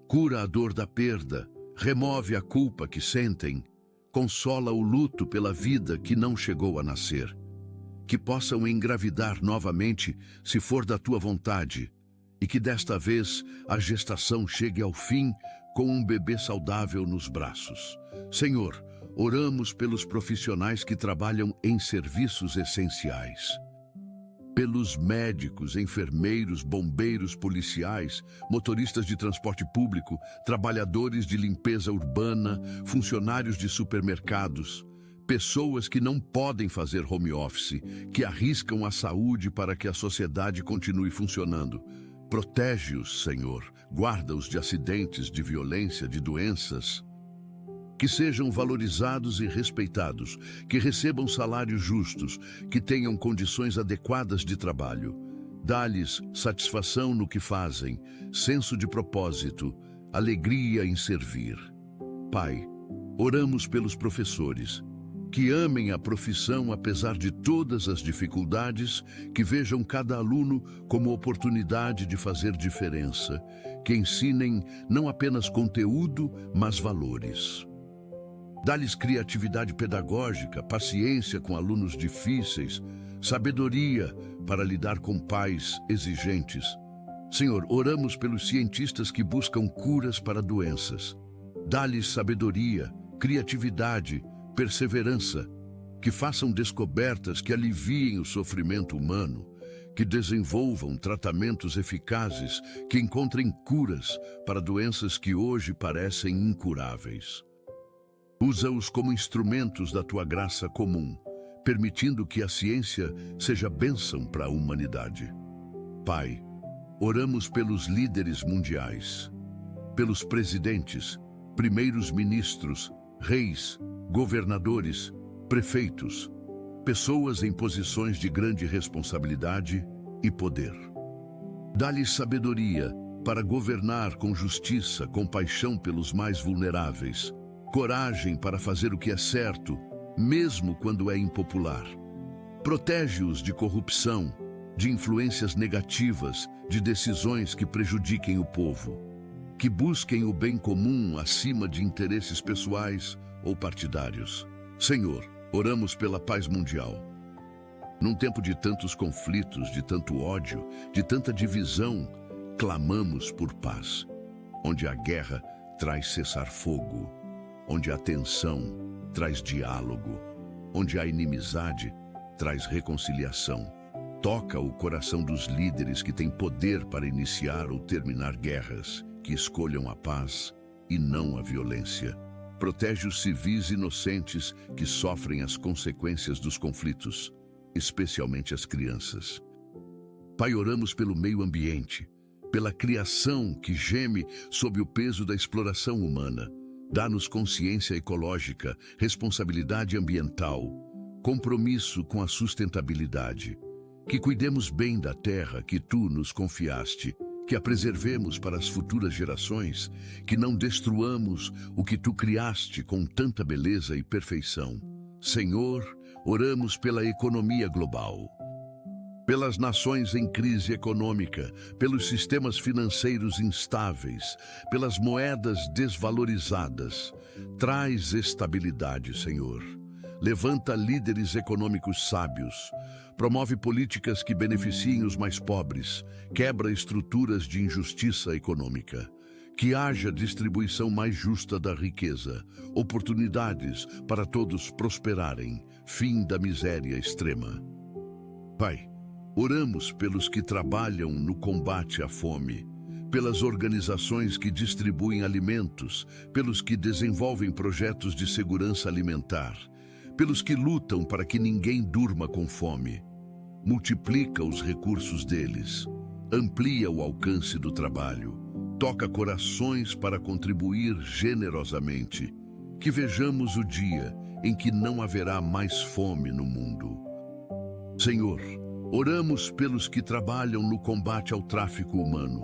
Cura a dor da perda, remove a culpa que sentem, consola o luto pela vida que não chegou a nascer. Que possam engravidar novamente, se for da tua vontade, e que desta vez a gestação chegue ao fim com um bebê saudável nos braços. Senhor, oramos pelos profissionais que trabalham em serviços essenciais. Pelos médicos, enfermeiros, bombeiros, policiais, motoristas de transporte público, trabalhadores de limpeza urbana, funcionários de supermercados, Pessoas que não podem fazer home office, que arriscam a saúde para que a sociedade continue funcionando. Protege-os, Senhor. Guarda-os de acidentes, de violência, de doenças. Que sejam valorizados e respeitados, que recebam salários justos, que tenham condições adequadas de trabalho. Dá-lhes satisfação no que fazem, senso de propósito, alegria em servir. Pai, oramos pelos professores, que amem a profissão apesar de todas as dificuldades, que vejam cada aluno como oportunidade de fazer diferença, que ensinem não apenas conteúdo, mas valores. Dá-lhes criatividade pedagógica, paciência com alunos difíceis, sabedoria para lidar com pais exigentes. Senhor, oramos pelos cientistas que buscam curas para doenças. Dá-lhes sabedoria, criatividade, perseverança, que façam descobertas que aliviem o sofrimento humano, que desenvolvam tratamentos eficazes, que encontrem curas para doenças que hoje parecem incuráveis. Usa-os como instrumentos da tua graça comum, permitindo que a ciência seja bênção para a humanidade. Pai, oramos pelos líderes mundiais, pelos presidentes, primeiros ministros, reis, governadores, prefeitos, pessoas em posições de grande responsabilidade e poder. Dá-lhes sabedoria para governar com justiça, compaixão pelos mais vulneráveis, coragem para fazer o que é certo, mesmo quando é impopular. Protege-os de corrupção, de influências negativas, de decisões que prejudiquem o povo, que busquem o bem comum acima de interesses pessoais ou partidários. Senhor, oramos pela paz mundial. Num tempo de tantos conflitos, de tanto ódio, de tanta divisão, clamamos por paz. Onde a guerra traz cessar-fogo, onde a tensão traz diálogo, onde a inimizade traz reconciliação. Toca o coração dos líderes que têm poder para iniciar ou terminar guerras, que escolham a paz e não a violência. Protege os civis inocentes que sofrem as consequências dos conflitos, especialmente as crianças. Pai, oramos pelo meio ambiente, pela criação que geme sob o peso da exploração humana. Dá-nos consciência ecológica, responsabilidade ambiental, compromisso com a sustentabilidade. Que cuidemos bem da terra que tu nos confiaste, que a preservemos para as futuras gerações, que não destruamos o que tu criaste com tanta beleza e perfeição. Senhor, oramos pela economia global, pelas nações em crise econômica, pelos sistemas financeiros instáveis, pelas moedas desvalorizadas. Traz estabilidade, Senhor. Levanta líderes econômicos sábios, promove políticas que beneficiem os mais pobres, quebra estruturas de injustiça econômica. Que haja distribuição mais justa da riqueza, oportunidades para todos prosperarem, fim da miséria extrema. Pai, oramos pelos que trabalham no combate à fome, pelas organizações que distribuem alimentos, pelos que desenvolvem projetos de segurança alimentar, pelos que lutam para que ninguém durma com fome. Multiplica os recursos deles, amplia o alcance do trabalho, toca corações para contribuir generosamente. Que vejamos o dia em que não haverá mais fome no mundo. Senhor, oramos pelos que trabalham no combate ao tráfico humano,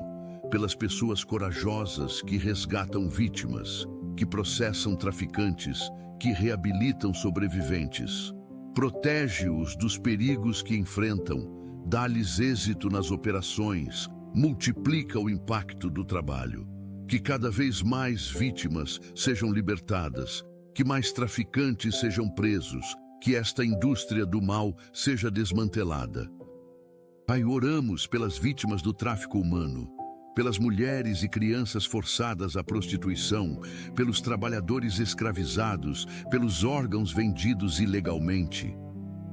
pelas pessoas corajosas que resgatam vítimas, que processam traficantes, que reabilitam sobreviventes. Protege-os dos perigos que enfrentam, dá-lhes êxito nas operações, multiplica o impacto do trabalho. Que cada vez mais vítimas sejam libertadas, que mais traficantes sejam presos, que esta indústria do mal seja desmantelada. Pai, oramos pelas vítimas do tráfico humano, pelas mulheres e crianças forçadas à prostituição, pelos trabalhadores escravizados, pelos órgãos vendidos ilegalmente.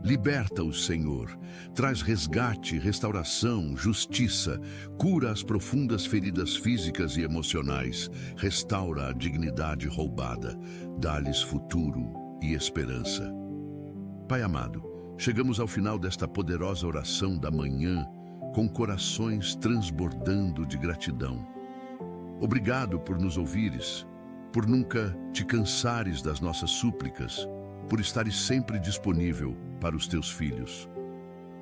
Liberta-os, Senhor. Traz resgate, restauração, justiça. Cura as profundas feridas físicas e emocionais. Restaura a dignidade roubada. Dá-lhes futuro. e esperança. Pai amado, chegamos ao final desta poderosa oração da manhã, com corações transbordando de gratidão. Obrigado por nos ouvires, por nunca te cansares das nossas súplicas, por estares sempre disponível para os teus filhos.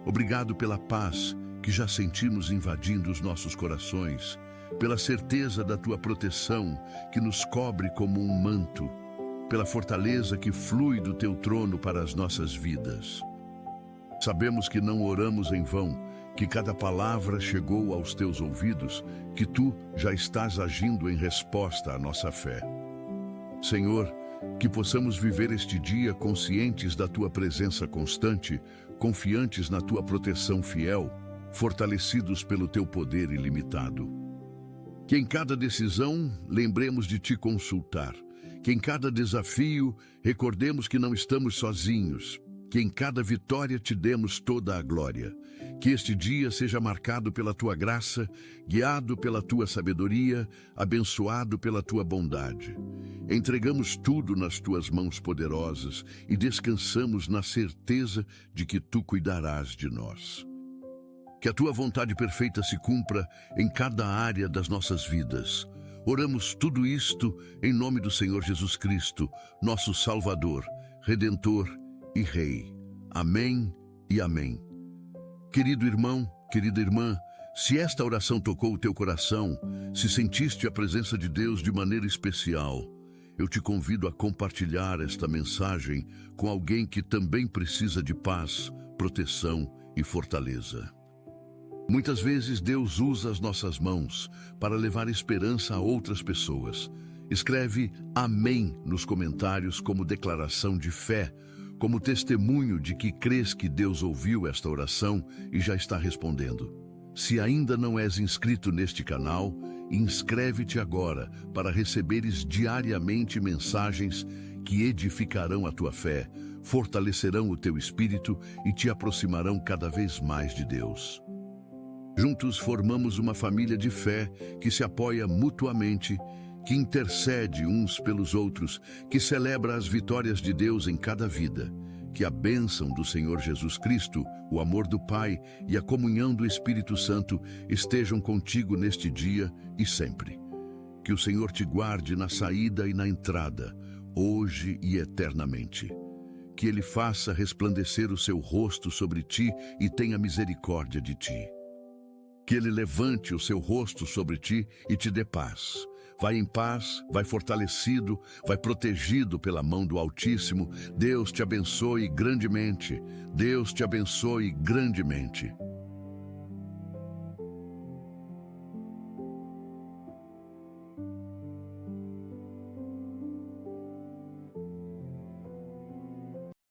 Obrigado pela paz que já sentimos invadindo os nossos corações, pela certeza da tua proteção que nos cobre como um manto, pela fortaleza que flui do teu trono para as nossas vidas. Sabemos que não oramos em vão, que cada palavra chegou aos teus ouvidos, que tu já estás agindo em resposta à nossa fé. Senhor, que possamos viver este dia conscientes da tua presença constante, confiantes na tua proteção fiel, fortalecidos pelo teu poder ilimitado. Que em cada decisão lembremos de te consultar, que em cada desafio recordemos que não estamos sozinhos, que em cada vitória te demos toda a glória. Que este dia seja marcado pela tua graça, guiado pela tua sabedoria, abençoado pela tua bondade. Entregamos tudo nas tuas mãos poderosas e descansamos na certeza de que tu cuidarás de nós. Que a tua vontade perfeita se cumpra em cada área das nossas vidas. Oramos tudo isto em nome do Senhor Jesus Cristo, nosso Salvador, Redentor e Rei. Amém e amém. Querido irmão, querida irmã, se esta oração tocou o teu coração, se sentiste a presença de Deus de maneira especial, eu te convido a compartilhar esta mensagem com alguém que também precisa de paz, proteção e fortaleza. Muitas vezes Deus usa as nossas mãos para levar esperança a outras pessoas. Escreve Amém nos comentários como declaração de fé, como testemunho de que crês que Deus ouviu esta oração e já está respondendo. Se ainda não és inscrito neste canal, inscreve-te agora para receberes diariamente mensagens que edificarão a tua fé, fortalecerão o teu espírito e te aproximarão cada vez mais de Deus. Juntos formamos uma família de fé que se apoia mutuamente, que intercede uns pelos outros, que celebra as vitórias de Deus em cada vida. Que a bênção do Senhor Jesus Cristo, o amor do Pai e a comunhão do Espírito Santo estejam contigo neste dia e sempre. Que o Senhor te guarde na saída e na entrada, hoje e eternamente. Que Ele faça resplandecer o seu rosto sobre ti e tenha misericórdia de ti. Que Ele levante o seu rosto sobre ti e te dê paz. Vai em paz, vai fortalecido, vai protegido pela mão do Altíssimo. Deus te abençoe grandemente. Deus te abençoe grandemente.